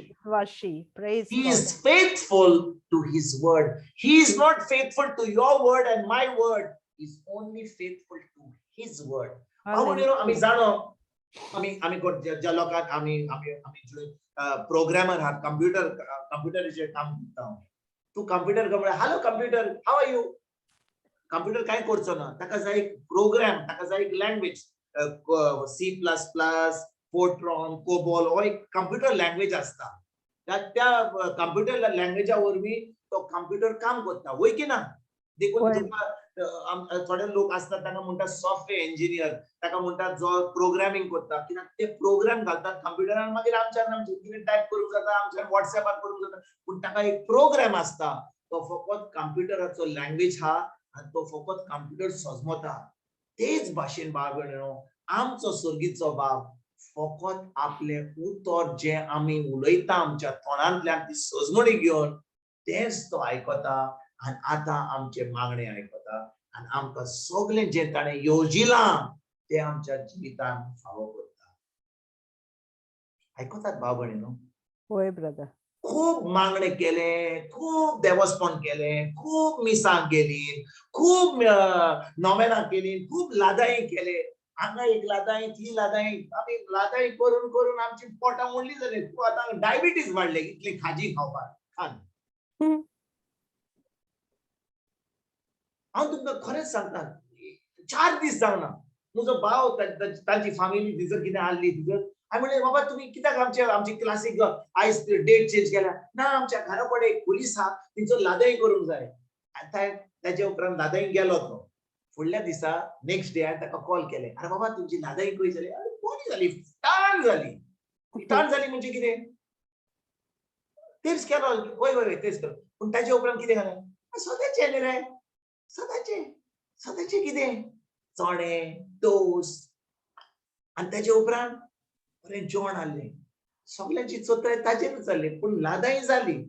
Praise He God. is faithful to his word. He is not faithful to your word and my word. He is only faithful to his word. आमी जाणो, आमी ज्या लोकांक आमी प्रोग्रामर आहात, कंप्युटराचेर काम करता. तू computer computer, hello computer, how are you? Computer काय करचो ना, ताका जाय एक प्रोग्राम, ताका जाय एक लँग्वेज, C++, फोर्ट्रॉन, कोबॉल, हो एक कंप्युटर लँग्वेज असता. त्या कंप्युटर लँग्वेजा वरवीं तो कंप्युटर काम करता, होय की ना? देखून तुका थोडे लोक असतात, ताका म्हणटा सॉफ्टवेअर इंजिनियर, ताका म्हणटा जो प्रोग्रामिंग करता, कित्याक ते प्रोग्राम घालतात कंप्युटरान, मागीर आमच्यान कितें टायप करूंक जाता, आमच्या व्हॉट्सएपार करूंक जाता, पूण ताका एक प्रोग्राम असता, तो फकत कंप्युटराचो लँग्वेज हा, आनी तो फकत कंप्युटर सजमता. तेच भाशेन भाव भयणीनो, आमचो सर्गीचो बाब फकत आपले उतर जे आमी उलयता आमच्या तोंडांतल्यान, ती सजमणी घेवन, तेच तो आयकता, आनी आतां आमचे मागणे आयकता, आनी आमकां सगळें जे ताणें येवजिलां ते आमच्या जिवितांत फावो करता. आयकतात भाव भयणीनो? होय ब्रदर. खूब मागणे केले, खूब देवस्पण केले, खूब मिसां गेली, खूब नोवेनां केली, खूब लादाई केले, हांगा एक लादाई, ती लादाई, आमी लादाई करून करून आमची पोटां व्हडली जाली. आतां डायबिटीज वाडले इतली खाजी खावपाक खान. हांव तुमकां खरेंच सांगता, 4 दीस जावना, म्हजो भाव ताची फॅमिली थंयसर कितें आसली थंयसर, हांवें म्हणलें बाबा तुमी कित्याक आमची क्लासीक आयज डेट चेंज केल्या? ना, आमच्या घरा कडेन एक पुलीस आहा, तिचो लादाई करूंक जाय. ताचे उपरांत लादाईक गेलो तो. फुडल्या दिसा नेक्स्ट डे हांवें ताका कॉल केले, अरे बाबा तुमची लादाई खंय जाली? अरे बरी जाली, टाण जाली. टाण जाली म्हणजे कितें? तेच केलो, वय वय तेच केलो. पूण ताचे उपरांत कितें जालें? सदांचें न्ही रे, सदांचें कितें? चणे, टोस्ट, आनी ताचे उपरांत बरें जेवण आसलें. सगळ्यांची चोत्राय ताचेरूच जाली, पूण लादाई जाली.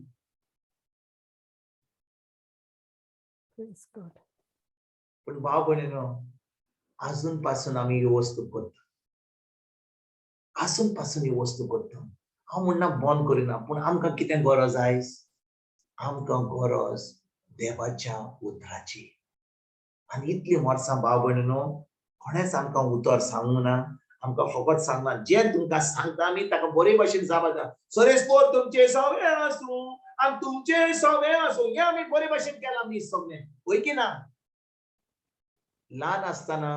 पूण भाव भयणीनो, आजून पासून आमी ह्यो वस्तू करता, आजून पासून ह्यो वस्तू करता. हांव म्हणना बंद करिना, पूण आमकां कितें गरज आयज? आमकां गरज देवाच्या उतराची. आनी इतली वर्सां भाव भयणीनो, कोणेच आमकां उतर सांगूंक ना, आमकां फकत सांगना, जें तुमकां सांगता आमी ताका बरे भाशेन जापा. सरेस्पोर तुमचे सवे आसूं आनी तुमचे सवे आसूं, हें आमी बरे भाशेन केलां आमी सगळें, होय की ना? ल्हान आसतना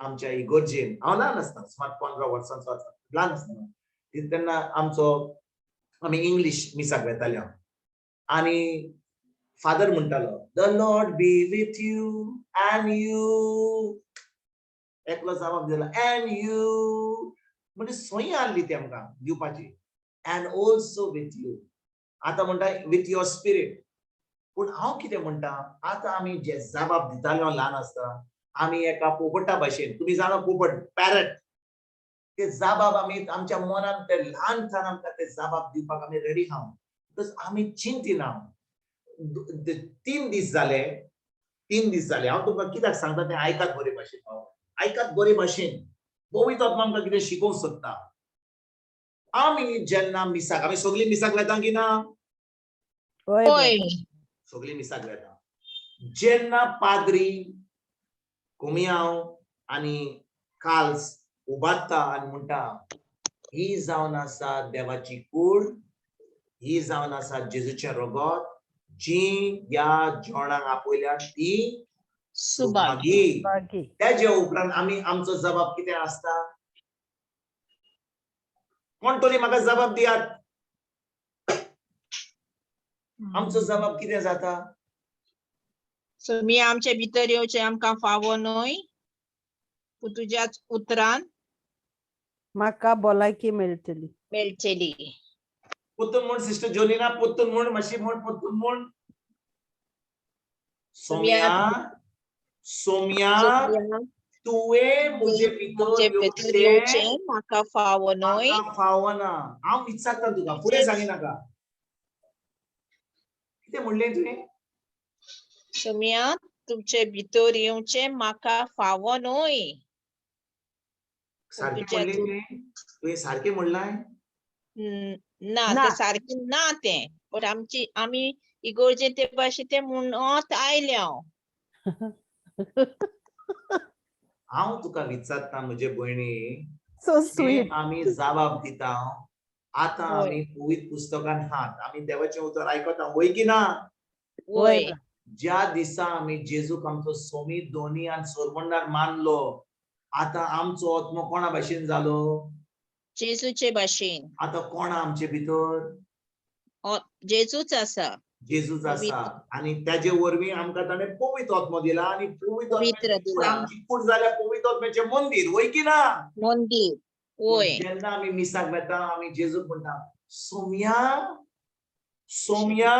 आमच्या इगर्जेन, हांव ल्हान आसतना सुमार 15 वर्सांचो आसतना, ल्हान आसतना तेन्ना आमी इंग्लीश मिसाक वेताले हांव, आनी फादर म्हणटालो, the Lord B with you end you. एकलो जबाब दिला, एंड यू, म्हणजे सोयी आसली ती आमकां दिवपाची, एंड ऑल्सो विथ यू. आतां म्हणटा विथ युअर स्पिरीट. पूण हांव कितें म्हणटा, आतां आमी जे जबाब दिताले ल्हान आसतना, आमी एका पोपटा भाशेन, तुमी जाणा पोपट, पॅरट, ते जबाब आमी आमच्या मनान ते ल्हानपणांत आमकां ते जबाब दिवपाक आमी रेडी आहा. बिकॉज आमी चिंतिना, 3 दीस जाले हांव तुमकां कित्याक सांगता तें आयकात बरे भाशेन आयकात बरे भाशेन पवित्र आत्मा आमकां कितें शिकोवंक सोदता आमी जेन्ना मिसाक आमी सगळीं मिसाक वेता की ना होय सगळीं मिसाक वेता जेन्ना पाद्री कुमियाव आनी काल्स उबारता आनी म्हणटा ही जावन आसा देवाची कूड ही जावन आसा जेजूचें रगत जी ह्या जेवणाक आपयल्या ती सुभागी तेजे उपरांत आमी आमचो जबाब कितें आसता कोण तरी म्हाका जबाब दियात आमचो जबाब कितें जाता मी आमचे भितर येवचे आमकां फावो न्हय पूण तुज्याच उतरान म्हाका भलायकी मेळटली पोत्तून म्हण सिस्टर जोनिना पोत्तून म्हण मातशी म्हण पोत्तून म्हण सोम्या तुवें मुजे भितर येवचे म्हाका फावो न्हय फावना हांव विचारता तुका फुडें सांगिनाका कितें म्हणलें तुवें सोम्या तुमचे भितर येवचे म्हाका फावो न्हय सारकें म्हणलें तुवें सारकें म्हणलां ना ते सारकें ना तें पण आमी इगोर्जेन ते भाशेन ते म्हणत आयल्या हांव तुका विचारता म्हजे भयणी सो स्वीट आमी जबाब दिता आतां आमी पवित्र पुस्तकान हात आमी देवाचें उतर आयकता होय की ना होय ज्या दिसा आमी जेजूक आमचो सोमी दोनी आनी सोरमंडार मानलो आतां आमचो आत्मो कोणा भाशेन जालो जेजूचे भाशेन आतां कोणा आमचे भितर जेजूच आसा आनी त्याचे वरवीं आमकां ताणें पवित्र आत्मो दिला आनी पवित्र आमची कूड जाल्या पवित्र आत्म्याचें मंदीर वय की ना मंदीर होय जेन्ना आमी मिसाक वेता आमी जेजूक म्हणटा सोम्या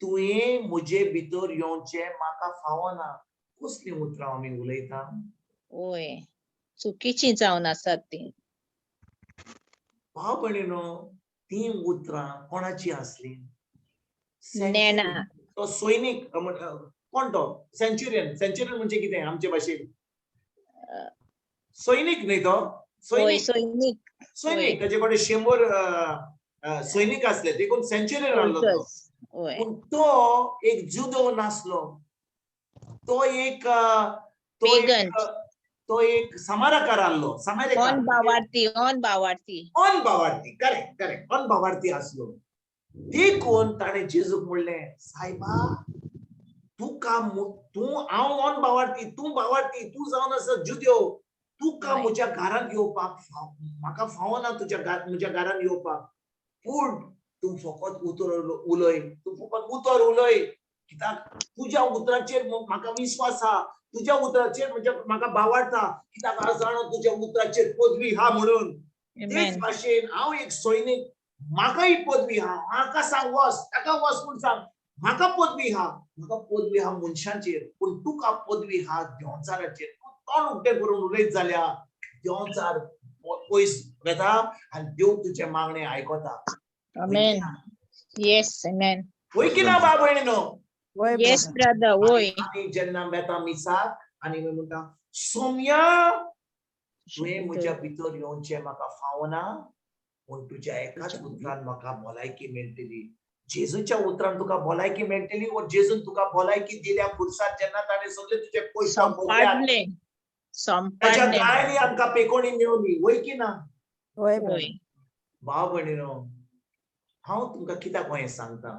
तुवें म्हजे भितर येवचें म्हाका फावना कसलीं उतरां आमी उलयता होय चुकीची जावन आसात ती भाव भयणीनो ती उतरां कोणाची आसली नेना तो सैनीक कोण तो सेंच्युरियन म्हणजे कितें आमचे भाशेन सैनीक न्ही तो सैनीक ताचे कडेन 100 सैनीक आसले देखून सेंच्युरियन आहलो तो पूण तो एक जुदो नासलो तो एक समारकार आहलो अनभावार्थी करेक्ट अनभावार्थी आसलो देखून ताणें जेजूक म्हणलें सायबा हांव अनभावार्थी तूं भावार्थी तूं जावन आसा जुद्यो तुका म्हज्या घरांत येवपाक म्हाका फावना म्हज्या घरांत येवपाक पूण तूं फकत उतर उलय कित्याक तुज्या उतराचेर म्हाका विश्वास आहा तुज्या उतराचेर म्हाका भावार्था कित्याक हांव जाणा तुज्या उतराचेर पदवी हा म्हणून तेच भाशेन हांव एक सैनीक म्हाकाय पदवी हा म्हाका सांग वस ताका वस म्हूण सांग म्हाका पदवी हा मनशांचेर पूण तुका पदवी हा देंवचाराचेर तोंड उक्तें करून उलयत जाल्यार देंवचार पयस वेता आनी देव तुजें मागणें आयकता आमेन येस आमेन होय की ना बाब भयणीनो येस ब्रदर होय आमी जेन्ना वेता मिसाक आनी म्हणटा सोम्या तुवें म्हज्या भितर येवचें म्हाका फावना पूण तुज्या एकाच उतरान म्हाका भलायकी मेळटली जेजूच्या उतरान तुका भलायकी मेळटली व जेजून तुका भलायकी दिल्या खुर्सार जेन्ना ताणें सगळे तुजे पयशे भोगले ताच्या गायांनी आमकां पेकोणी मेळ्ळी वय की ना भाव भयणीनो हांव तुमकां कित्याक हें सांगता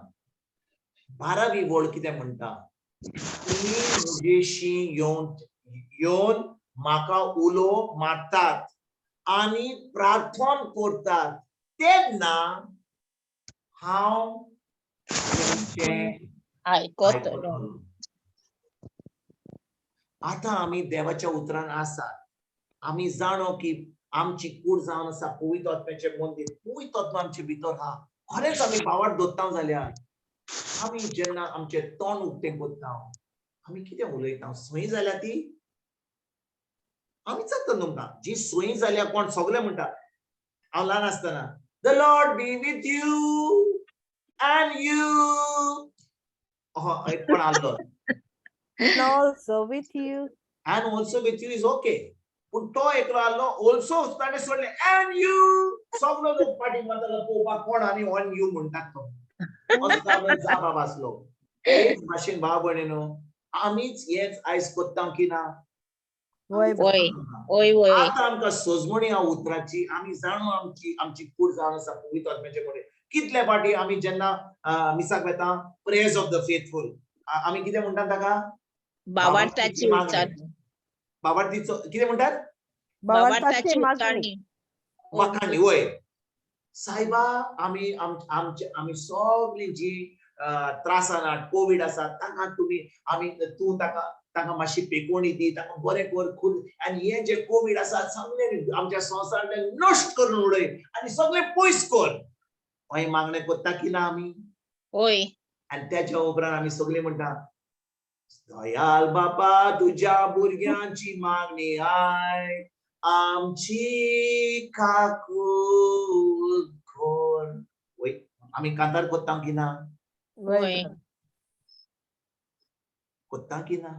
12वी वळ कितें म्हणटा तुमी म्हजेशी येवन म्हाका उलो मारतात आनी प्रार्थन करतात तेन्ना हांव आयकतलो आतां आमी देवाच्या उतरान आसात आमी जाणो की आमची कूड जावन आसा पवित्र आत्म्याचें मंदीर पवित्र आत्मा आमचे भितर आहा खरेंच आमी भावार्थ दोत्ता जाल्यार आमी जेन्ना आमचें तोंड उक्तें करता आमी कितें उलयता सई जाल्या ती आमी सांगता तुमकां जी सई जाल्या कोण सगळे म्हणटा हांव ल्हान आसतना the Lord B with you and you एक पण आलो And also with you. and also with you is okay. पण तो एकलो आलो also ताणे सोडले and you सगळो जो पाठी मारतालो पोवपाक कोण आणि on you म्हणतात तो असं जाबा बसलो तेच भाशेन भाव भयणीनो आमीच हेच आयज कोत्ता की ना Oy, आता आमकां सोजमणी ह्या उतराची आमी जाणू आमची कूड जावन आसा पवित्र आत्म्याचे मुळे कितले फाटी आमी जेन्ना मिसाक वेता प्रेयर्स ऑफ द फेथफुल आमी कितें म्हणटात ताका भावार्थाची उच्चारणी बाबार्थीचो कितें म्हणटात भावार्थाची उच्चारणी वाखाणणी वय सायबा आमी आमी सगळी जी त्रासान कोविड आसा ताका तुमी आमी तूं ताका मातशी पेकोवणी दी ताका बरें कर खूब आनी हे जे कोविड आसा सगळे आमच्या संवसारांतले नश्ट करून उडय आनी सगळे पयस कर हय मागणें कोत्ता की ना आमी होय आनी त्याच्या उपरांत आमी सगळीं म्हणटा दयाल बापा तुज्या भुरग्यांची मागणी आय आमची काकूळ खोर वय आमी कांतार कोत्ता की ना होय कोत्ता की ना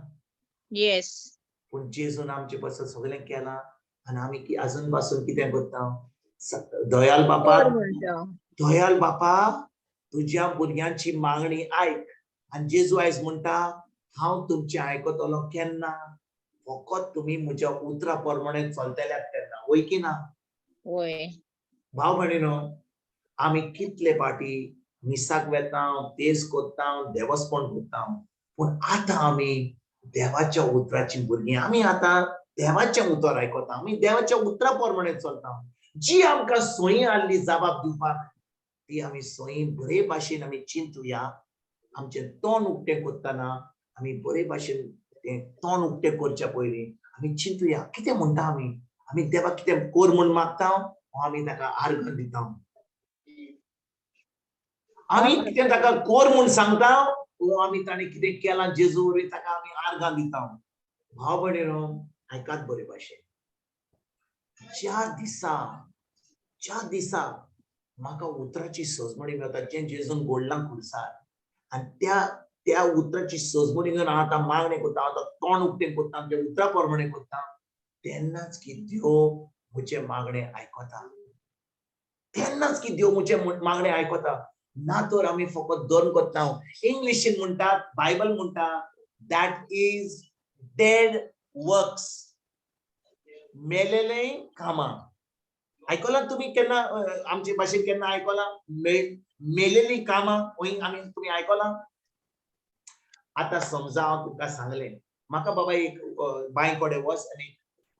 येस पूण जेजून आमचे पासून सगळें केलां आनी आमी अजून पासून कितें कोत्ता दयाल बापा तुज्या भुरग्यांची मागणी आयक आनी जेजू आयज म्हणटा हांव तुमचें आयकतलो केन्ना फकत तुमी म्हज्या उतरा प्रमाणे चलतल्यात तेन्ना वय की ना होय भाव भयणीनो आमी कितले फाटी मिसाक वेता तेज कोत्ता देवस्पण कोत्ता पूण आतां आमी देवाच्या उतराची भुरगीं आमी आतां देवाचें उतर आयकता आमी देवाच्या उतरा प्रमाणे चलता जी आमकां सोयी आसली जबाब दिवपाक ती आमी सोयी बरे भाशेन आमी चिंतुया आमचें तोंड उक्तें कोत्तना आमी बरे भाशेन तें तोंड उक्तें करच्या पयलीं आमी चिंतुया कितें म्हणटा आमी देवाक कितें कोर म्हूण मागता आमी ताका आर्गां दिता आमी कितें ताका कोर म्हूण सांगता आमी ताणें कितें केलां जेजू वरवीं ताका आमी आर्गां दिता भाव भयणीनो आयकात बरे भाशेन ज्या दिसा म्हाका उतराची सजमणी मेळटा जें जेजून गोडलां खुरसार आनी त्या उतराची सजमणी घेवन हांव आतां मागणें कोत्ता हांव तोंड उक्तें कोत्ता आमच्या उतरा प्रमाणे कोत्ता तेन्नाच की देव म्हजें मागणें आयकता तेन्नाच की देव म्हजें मागणें आयकता ना तर आमी फकत दोन कोत्ता इंग्लिशीन म्हणटात बायबल म्हणटा दॅट इज डेड वर्क्स मेलेले कामां आयकलां तुमी केन्ना आमचे भाशेन केन्ना आयकलां मेलेली कामां आमी तुमी आयकलां आतां समजा हांव तुमकां सांगलें म्हाका बाबा एक बांय कडेन वच आनी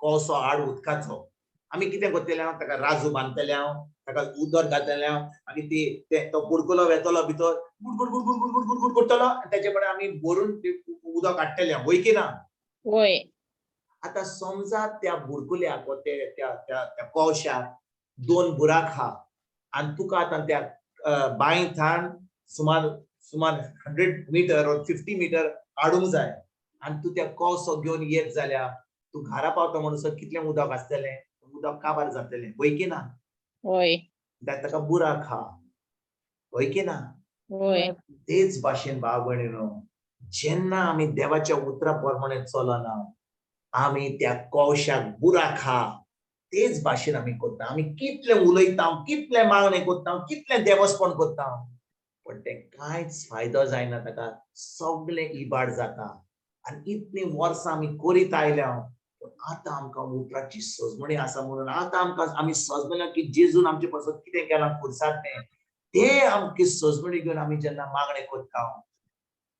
कोळसो हाड उदकाचो आमी कितें करतले हांव ताका राजू बांदतले हांव ताका उदक घालतले हांव आनी तो बुडकुलो वेतलो भितर good good good good good good good करतलो आनी तेचे कडेन आमी भरून उदक हाडटले हांव वय की ना होय आता समजा त्या बुडकुल्याक त्या कोळशाक दोन बुराक आहा आनी तुका आतां त्या बांयथान सुमार 100 मीटर और 50 मीटर हाडूंक जाय आनी तूं त्या कोळसो घेवन येत जाल्यार तूं घरा पावता म्हणसर कितलें उदक आसतलें उदक काबार जातलें वय की ना होय ताका बुराक आहा वय की ना होय तेच भाशेन भाव भयणीनो जेन्ना आमी देवाच्या उतरा प्रमाणे चलना आमी त्या कोळशाक बुराक आहा तेच भाशेन आमी कोत्ता आमी कितलें उलयता कितलें मागणें कोत्ता कितलें देवस्पण कोत्ता पण ते कांयच फायदो जायना ताका सगळें इबाड जाता आनी इतलीं वर्सां आमी करीत आयल्या आतां आमकां उतराची सजमणी आसा म्हणून आतां आमकां आमी सजमल्या की जेजून आमचे पासून कितें केलां खुरसार ते आमची सजमणी घेवन आमी जेन्ना मागणें कोत्ता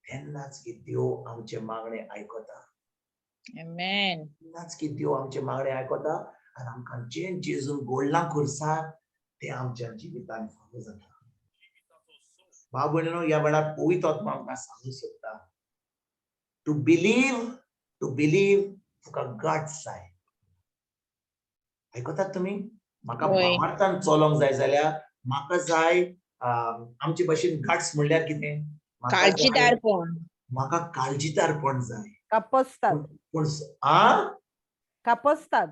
तेन्नाच की देव आमचे मागणें आयकता आमेन तेन्नाच की देव आमचे मागणें आयकता आनी आमकां जें जेजून गोडलां खुरसार तें आमच्या जिवितांत फावो जाता भाव भयणीनो ह्या वेळार पवित्र आत्मा आमकां सांगूंक सोदता टू बिलीव तुका गट्स जाय आयकतात तुमी म्हाका भावार्थान चलोंक जाय जाल्यार म्हाका जाय आमचे भाशेन गट्स म्हणल्यार कितें काळजीदारपण म्हाका काळजीदारपण जाय कापसतात पूण कापसतात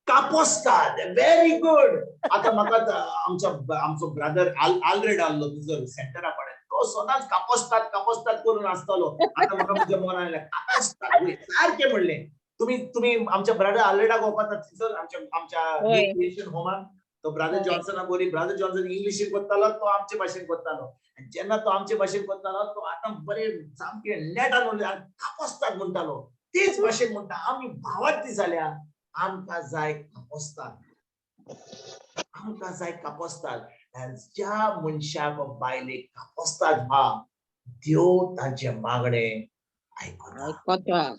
कापोसतात व्हेरी गुड आता म्हाका आमचो ब्रदर ऑलरेडी आल्लो तुजो सेंटरा कडेन तो स्वतःच कापोसतात करून असतालो. आता मला म्हणजे मनाला आलं, कापोसतात वय सारखे म्हणले. तुम्ही आमच्या ब्रदर आलेडाक वपातात आमच्या होमान तो ब्रदर जॉन्सन बोली ब्रदर जॉन्सन इंग्लिशीन कोत्तालो तो आमचे भाषेन कोत्तालो. जेन्ना तो आमचे भाषेन कोत्तालो तो आता बरे सामके नेटान उरले कापोसतात म्हणटालो. तेच भाषेन म्हणटा आम्ही भावात ती जाल्या आमकां जाय कापोसतात. आमकां जाय कापोसतात. ज्या मनशाक बायलेक कापोसतात हा देव तांचे मागणे आयकता.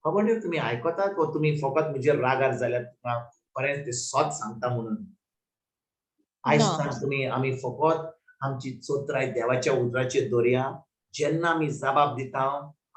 खबर नाही तुम्ही आयकतात व तुम्ही फकत म्हणजे रागार जाल्यार तुमकां बरें ते सोत सांगता म्हणून. आयज तुम्ही आम्ही फकत आमची चोत्राय देवाच्या उजराचेर दवरया. जेन्ना आमी जबाब दिता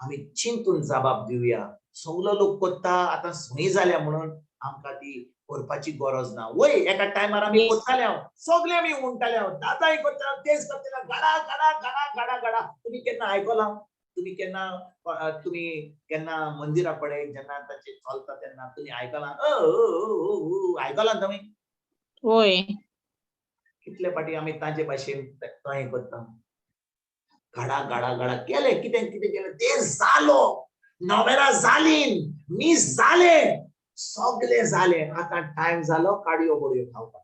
आमी चिंतून जबाब दिवया. सगलो लोक कोत्ता आतां सय जाल्या म्हणून आमकां ती करपाची गरज ना. वय एका टायमार आमी कोत्ताले सगळे आमी उंटाले दादाय कोत्ता तेच करतले गडा गडा गडा गडा गडा. तुम्ही केन्ना आयकलां? तुम्ही केन्ना मंदिरा कडेन जेन्ना ताचे चलता तेन्ना तुम्ही आयकलां आयकलां तुमी? होय. कितले फाटी आमी तांचे भाशेन हें करता गडा गडा गडा केले कितें कितें केलें ते जालो. नोवेरा जालीन मिस जाले सगळे जाले. आता टाइम जालो काडयो बोडयो खावपाक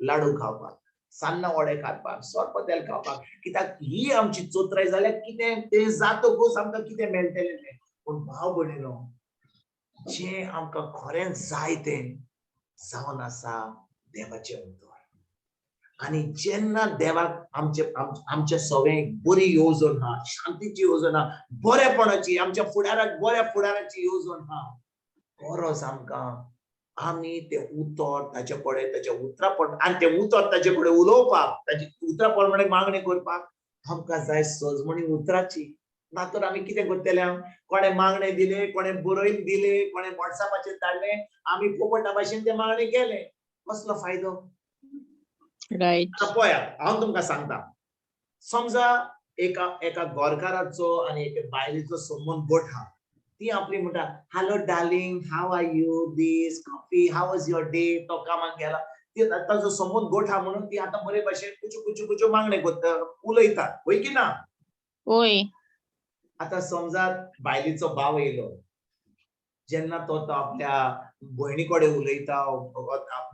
लाडू खावपाक सान्ना वडे खावपाक सोरपतेल खावपाक. कित्याक ही आमची चोत्राय जाल्यार कितें ते जातकूच आमकां कितें मेळटलें तें. पूण भाव भयणीनो जे आमकां खरें जाय तें जावन आसा देवाचें उतर. आणि जेन्ना देवाक आमच्या सगळ्यांक बरी येवजण हा शांतीची येवजण हा बरेपणाची आमच्या फुडाराक बऱ्या फुडाराची येवजण हा गरज आमकां आमी ते उतर ताचे कडेन ताच्या उतरापण आनी ते उतर ताचे कडेन उलोवपाक ताची उतरापणान मागणी करपाक आमकां जाय सजमणी उतराची. नातर आमी कितें करतले कोणे मागणे दिले कोणे बरयन दिले कोणे व्हॉट्सॅपाचेर धाडले आमी पोपटा भाशेन ते मागणे केले कसलो फायदो? राईट. पळया हांव तुमकां सांगता. समजा एका गोरकाराचो आनी एका बायलेचो संबंद गोठ हा. ती आपली म्हणटा hello darling how are you this coffee how was your day. तो कामाक गेला ती ताचो संबंद गोठ हा म्हणून ती आतां बरे भाशेन कुचू मागणे करता उलयतात होय की ना? होय. आता समजा बायलेचो भाव येयलो जेन्ना तो आपल्या भयणी कडेन उलयता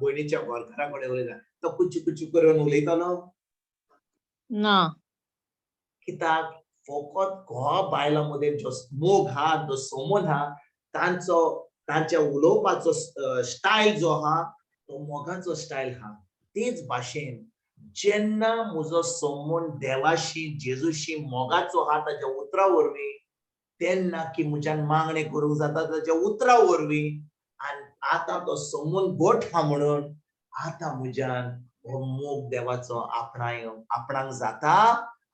भयणीच्या गोरकारा कडेन उलयता तो कुचू करून उलयतलो ना. कित्याक फकत घोवा बायला मदें जो मोग हा जो संबंद हा तांच्या उलोवपाचो स्टायल जो हा तो मोगाचो स्टायल हा. तेच भाशेन जेन्ना म्हजो संबंद देवाशी जेजूशी मोगाचो हा ताच्या उतरा वरवीं तेन्ना की म्हज्यान मागणे करूंक जाता ताच्या उतरा वरवीं. आनी आतां तो संबंद गोठ हा म्हणून आतां म्हज्यान हो मोग देवाचो आपणाक जाता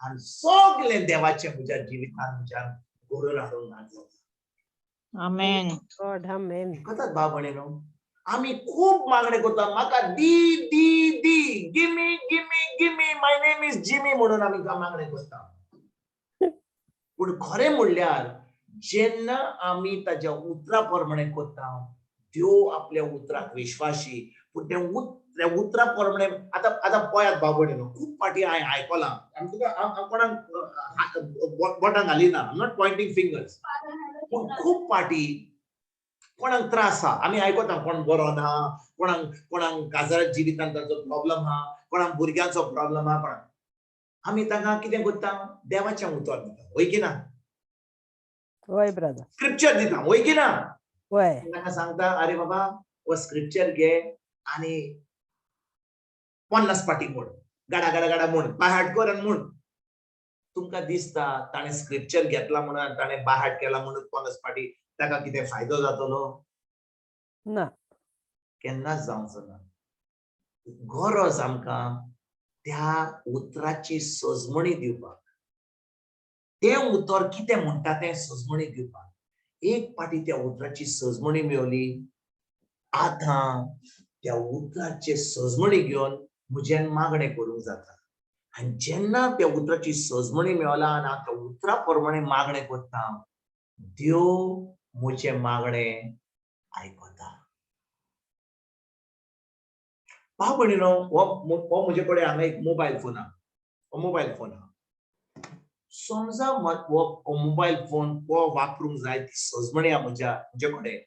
आनी सगळे देवाचे म्हज्या जिवितान म्हज्यान घडोवन हाडूंक जाता. आमेन. God amen. कथाच भाव भयणीनो आमी खूब मागणे करता म्हाका दी दी दी gimme gimme gimme my name is Jimmy म्हणून आमी मागणे करता. पूण खरें म्हणल्यार जेन्ना आमी ताच्या उतरा प्रमाणे करता देव आपल्या उतराक विश्वासी. पूण त्या उतरा प्रमाणे आतां पळयात भाव भयणीनो खूब फाटी हांवें आयकलां कोणाक बोटां घालिना I am not pointing fingers. पूण खूब फाटी कोणाक त्रास हा आमी आयकता कोण बरो ना कोणाक काजराच्या जिवितांत ताचो प्रॉब्लेम हा कोणाक भुरग्यांचो प्रॉब्लेम हा कोणाक आमी तांकां कितें करता देवाचें उतर दिता होय की ना? होय ब्रदर. स्क्रिप्चर दिता होय की ना? होय. तांकां सांगता अरे बाबा हो स्क्रिप्चर घे आनी 50 पाटी म्हण गाडा गाडा गाडा म्हण बायहाट कर आनी म्हण. तुमकां दिसता ताणें स्क्रिप्चर घेतला म्हणून ताणें बायहाट केला म्हणून 50 पाटी ताका कितें फायदो जातलो? ना. केन्नाच जावचो ना. गरज आमकां त्या उतराची सजमणी दिवपाक तें उतर कितें म्हणटा तें सजमणी दिवपाक. एक पाटी त्या उतराची सजमणी मेळ्ळी आतां त्या उतराचे सजमणी घेवन म्हज्यान मागणे करूंक जाता. आनी जेन्ना त्या उतराची सजमणी मेळला आनी हांव त्या उतरा प्रमाणे मागणे करता देव म्हजें मागणे आयकता. पहा भयणीनो, हो म्हजे कडेन हांगा एक मोबायल फोन आहा. मोबायल फोन आहा. समजा हो मोबायल फोन हो वापरूंक जाय ती सजमणी आहा म्हजे कडेन,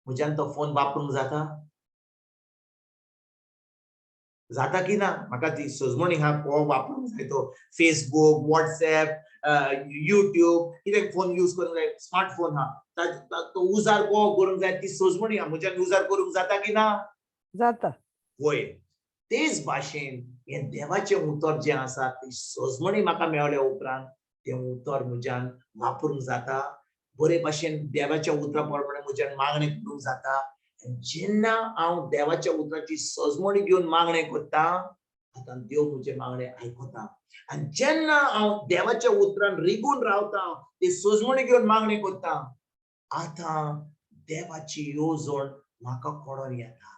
म्हज्यान तो फोन वापरूंक जाता? जाता की ना? म्हाका ती सजमणी आहा हो वापरूंक जाय तो फेसबुक, व्हॉट्सएप, युट्यूब कितें फोन यूज करूंक जाय, स्मार्टफोन आहा तो उजार करूंक जाय ती सजमणी आहा म्हज्यान उजार करूंक जाता की ना? जाता. होय. तेच भाशेन हे देवाचे उतर जे आसा ती सजमणी म्हाका मेळ्ळ्या उपरांत ते उतर म्हज्यान वापरूंक जाता. बरे भाशेन देवाच्या उतरा प्रमाणे म्हज्यान मागणें करूंक जाता. जेन्ना हांव देवाच्या उतराची सजमणी घेवन मागणें करता, आतां देव म्हजे मागणें आयकता. आनी जेन्ना हांव देवाच्या उतरान रिगून रावता, ती सजमणी घेवन मागणें करता, आतां देवाची येवजण म्हाका कळोन येता.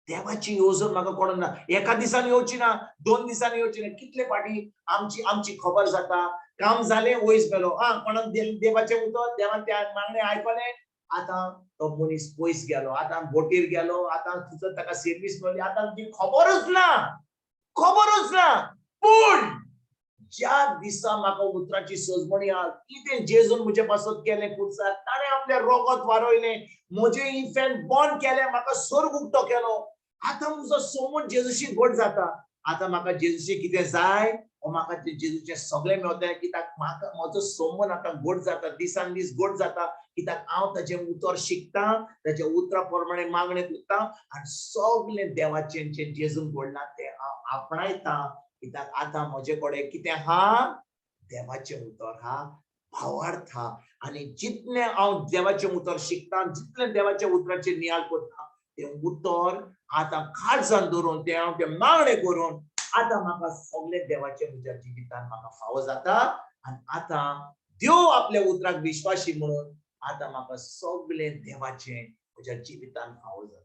देवाची येवजण म्हाका कळोन ना. एका दिसान येवची ना, 2 दिसांनी येवची ना. कितले फाटी आमची खबर जाता, काम जालें वयस गेलो. कोणाक देवाचें उतर, देवान त्या मागणें आयकलें, आतां तो मनीस पयस गेलो, आतां बोटीर गेलो, आतां थंयसर ताका सर्वीस मेळ्ळी, आतां ती खबरूच ना. पूण ज्या दिसा म्हाका उतराची सजमणी आहा, कितें जेजून म्हजे पासत केलें खुर्सार, ताणें आपलें रोगत वारोयलें, म्हजे इफेन बॉर्न केलें, म्हाका स्वर्ग उक्तो केलो. आतां म्हजो सोमून जेजूशी घोट जाता. आतां म्हाका जेजूशी कितें जाय, म्हाका जेजूचें सगळें मेळटलें, कित्याक म्हाका म्हजो सोमून आतां घोट जाता, दिसान दीस घोट जाता, कित्याक हांव ताचें उतर शिकता, ताच्या उतरा प्रमाणे मागणें करता आनी सगळें देवाचें जें जेजून घडलां तें हांव आपणायता. कित्याक आतां म्हजे कडेन कितें आहा? देवाचें उतर आहा, भावार्थ आहा. आनी जितलें हांव देवाचें उतर शिकता, जितलें देवाच्या उतराचेर नियाळ करता, तें उतर आतां खाट जावन धरून तें हांव तें मागणें करून आतां म्हाका सगळें देवाचें म्हज्या जिवितांत म्हाका फावो जाता. आनी आतां देव आपल्या उतराक विश्वासी म्हणून आतां म्हाका सगळें देवाचें म्हज्या जिवितांत फावो जाता.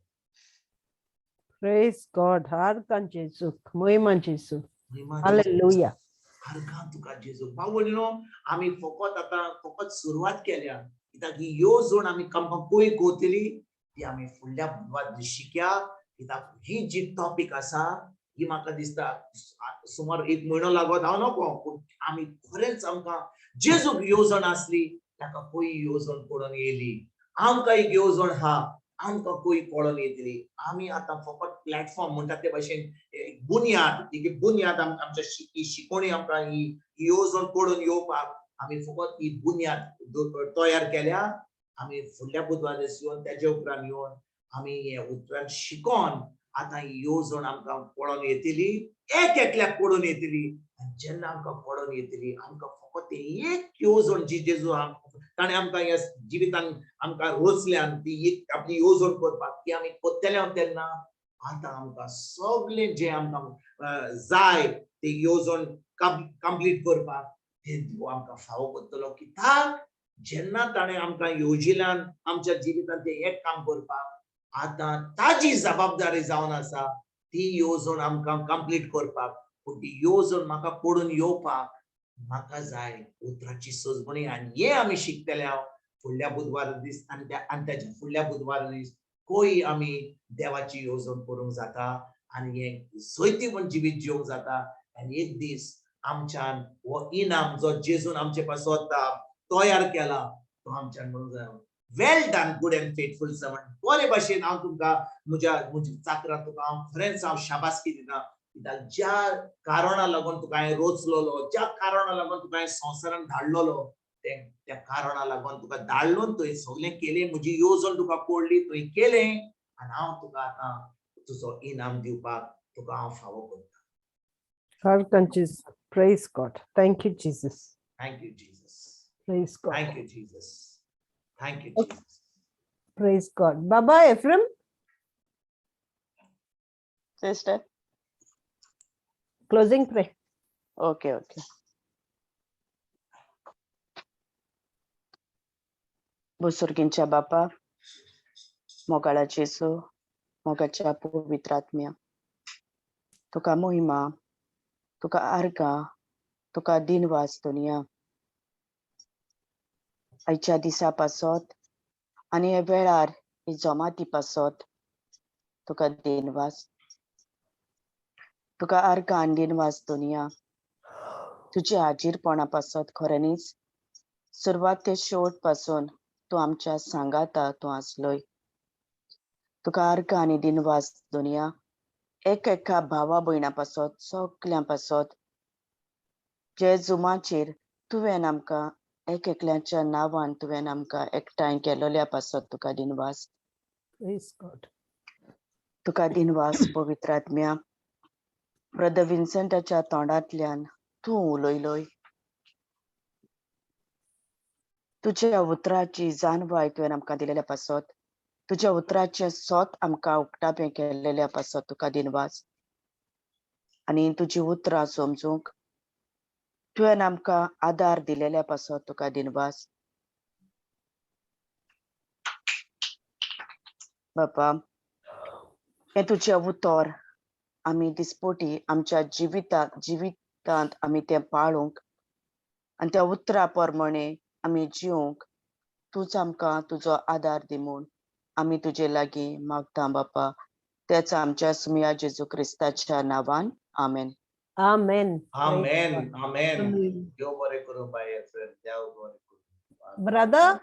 Praise God. हार्कान जेजू, महिमा जेजू. हालेलुया. हार्कान तुका जेजू. भावणीनो, आमी फकत सुरवात केल्या, कित्याक ही येवजण आमी पळय कोवतली ती आमी फुडल्या बुधवार शिकया. कित्याक ही जी टॉपिक आसा ही म्हाका दिसता सुमार 1 म्हयनो लागत हांव नको, पूण आमी खरेंच आमकां जेजूक येवजण आसली ताका पळय येवजण कळोन येयली. आमकां एक येवजण आहा, आमकां पळय कळोन येतली. आमी आतां फकत प्लॅटफॉर्म म्हणटा ते भाशेन बुन्याद आमच्या शिकोवणी आमकां ही येवजण कळोन येवपाक आमी फकत ही बुन्याद तयार केल्या. आमी फुडल्या बुधवार येवन तेजे उपरांत येवन आमी हे उतरां शिकोन आतां ही येवजण आमकां कळोन येतली, एक एकल्याक कळोन येतली. जेन्ना आमकां कळोन येतली, आमकां फकत एक येवजण जी जेजू ताणें आमकां ह्या जिवितांत आमकां रोचल्यान ती एक आपली येवजण करपाक ती आमी करतले तेन्ना आतां आमकां सगळें जें आमकां जाय ती येवजण कंप्लीट करपाक ते देव आमकां फावो करतलो. कित्याक जेन्ना ताणें आमकां येवजिल्ल्यान आमच्या जिवितांत तें एक काम करपाक आतां ताजी जबाबदारी जावन आसा ती येवजण आमकां कंप्लीट करपाक. पूण ती येवजण म्हाका पडून येवपाक म्हाका जाय उतराची सजमणी. आनी हे आमी शिकतले हांव फुडल्या बुधवार दीस आनी ताच्या फुडल्या बुधवार दीस कोई आमी देवाची येवजण करूंक जाता आनी हे जैतिवंत जिवीत जिवंक जाता. आनी एक दीस आमच्यान हो इनाम जो जेजून आमचे पासत तयार केला तो आमच्यान म्हणूंक जाय, well done good and faithful servant. बरे भाशेन हांव तुमकां म्हजी चाकरां तुका हांव खरेंच हांव शाबासकी दिता. कित्याक ज्या कारणा लागून तुका हांवें रोचलोलो, ज्या कारणा लागून तुका हांवें संवसारांत धाडलोलो, त्या कारणा लागून तुका धाडलो, तुवें सगळें केलें, म्हजी येवजण तुका पडली, तुवें केलें आनी हांव तुका आतां तुजो इनाम दिवपाक तुका हांव फावो करता. हार्कान जेजू. Praise God. Thank you Jesus. Thank you Jesus. Praise God. Thank you Jesus. Thank you Jesus. Praise God. बाबा Ephrem. Sister. Closing prayer. Okay. Busurginच्या बापा, मोगाळा जेसू, मोगाच्या पवित्र आत्म्या, तुका महिमा, तुका आर्गा, तुका दिनवास दुनिया. आयच्या दिसा पासत आनी हे वेळार ही जमाती पासत तुका दिनवास. तुका अर्घ आनी दिनवास दोनिया. तुझ्या हाजीरपणापासत खऱ्यानीच सुरवात ते शेवट पासून तू आमच्या सांगाता तू आसलोय. तुका अर्घ आनी दिनवास दोनिया. एक एका भावा भयणा पासत सगळ्यां पासत जे जुमाचेर तुवें आमकां एक एकल्याच्या नांवान तुवें आमकां एकठांय केलोल्या पासत तुका दिनवास. Praise God. तुका दिनवास पवित्र आत्म्या. ब्रदर विन्संटाच्या तोंडांतल्यान तूं उलयलोय. तुझ्या उतराची जाणवाय तुवें आमकां दिलेल्या पासत तुझ्या उतराचें सोत आमकां उक्तापें केलेल्या पासत तुका दिनवास. आनी तुजी उतरां समजूंक तुवें आमकां आदार दिलेल्या पासत तुका दिनवास. बापा, हें तुजें उतर आमी दिसपोटी आमच्या जिवितांत आमी तें पाळूंक आनी त्या उतरा प्रमाणे आमी जिवंक तूंच आमकां तुजो आदार दी म्हूण आमी तुजे लागीं मागता बापा. तेच आमच्या सुमया जेजू क्रिस्ताच्या नांवान. आमेन. Amen. आमेन Praise God. आमेन. Amen. देव बरें करूं बाये. देव बरें करूं. Brother,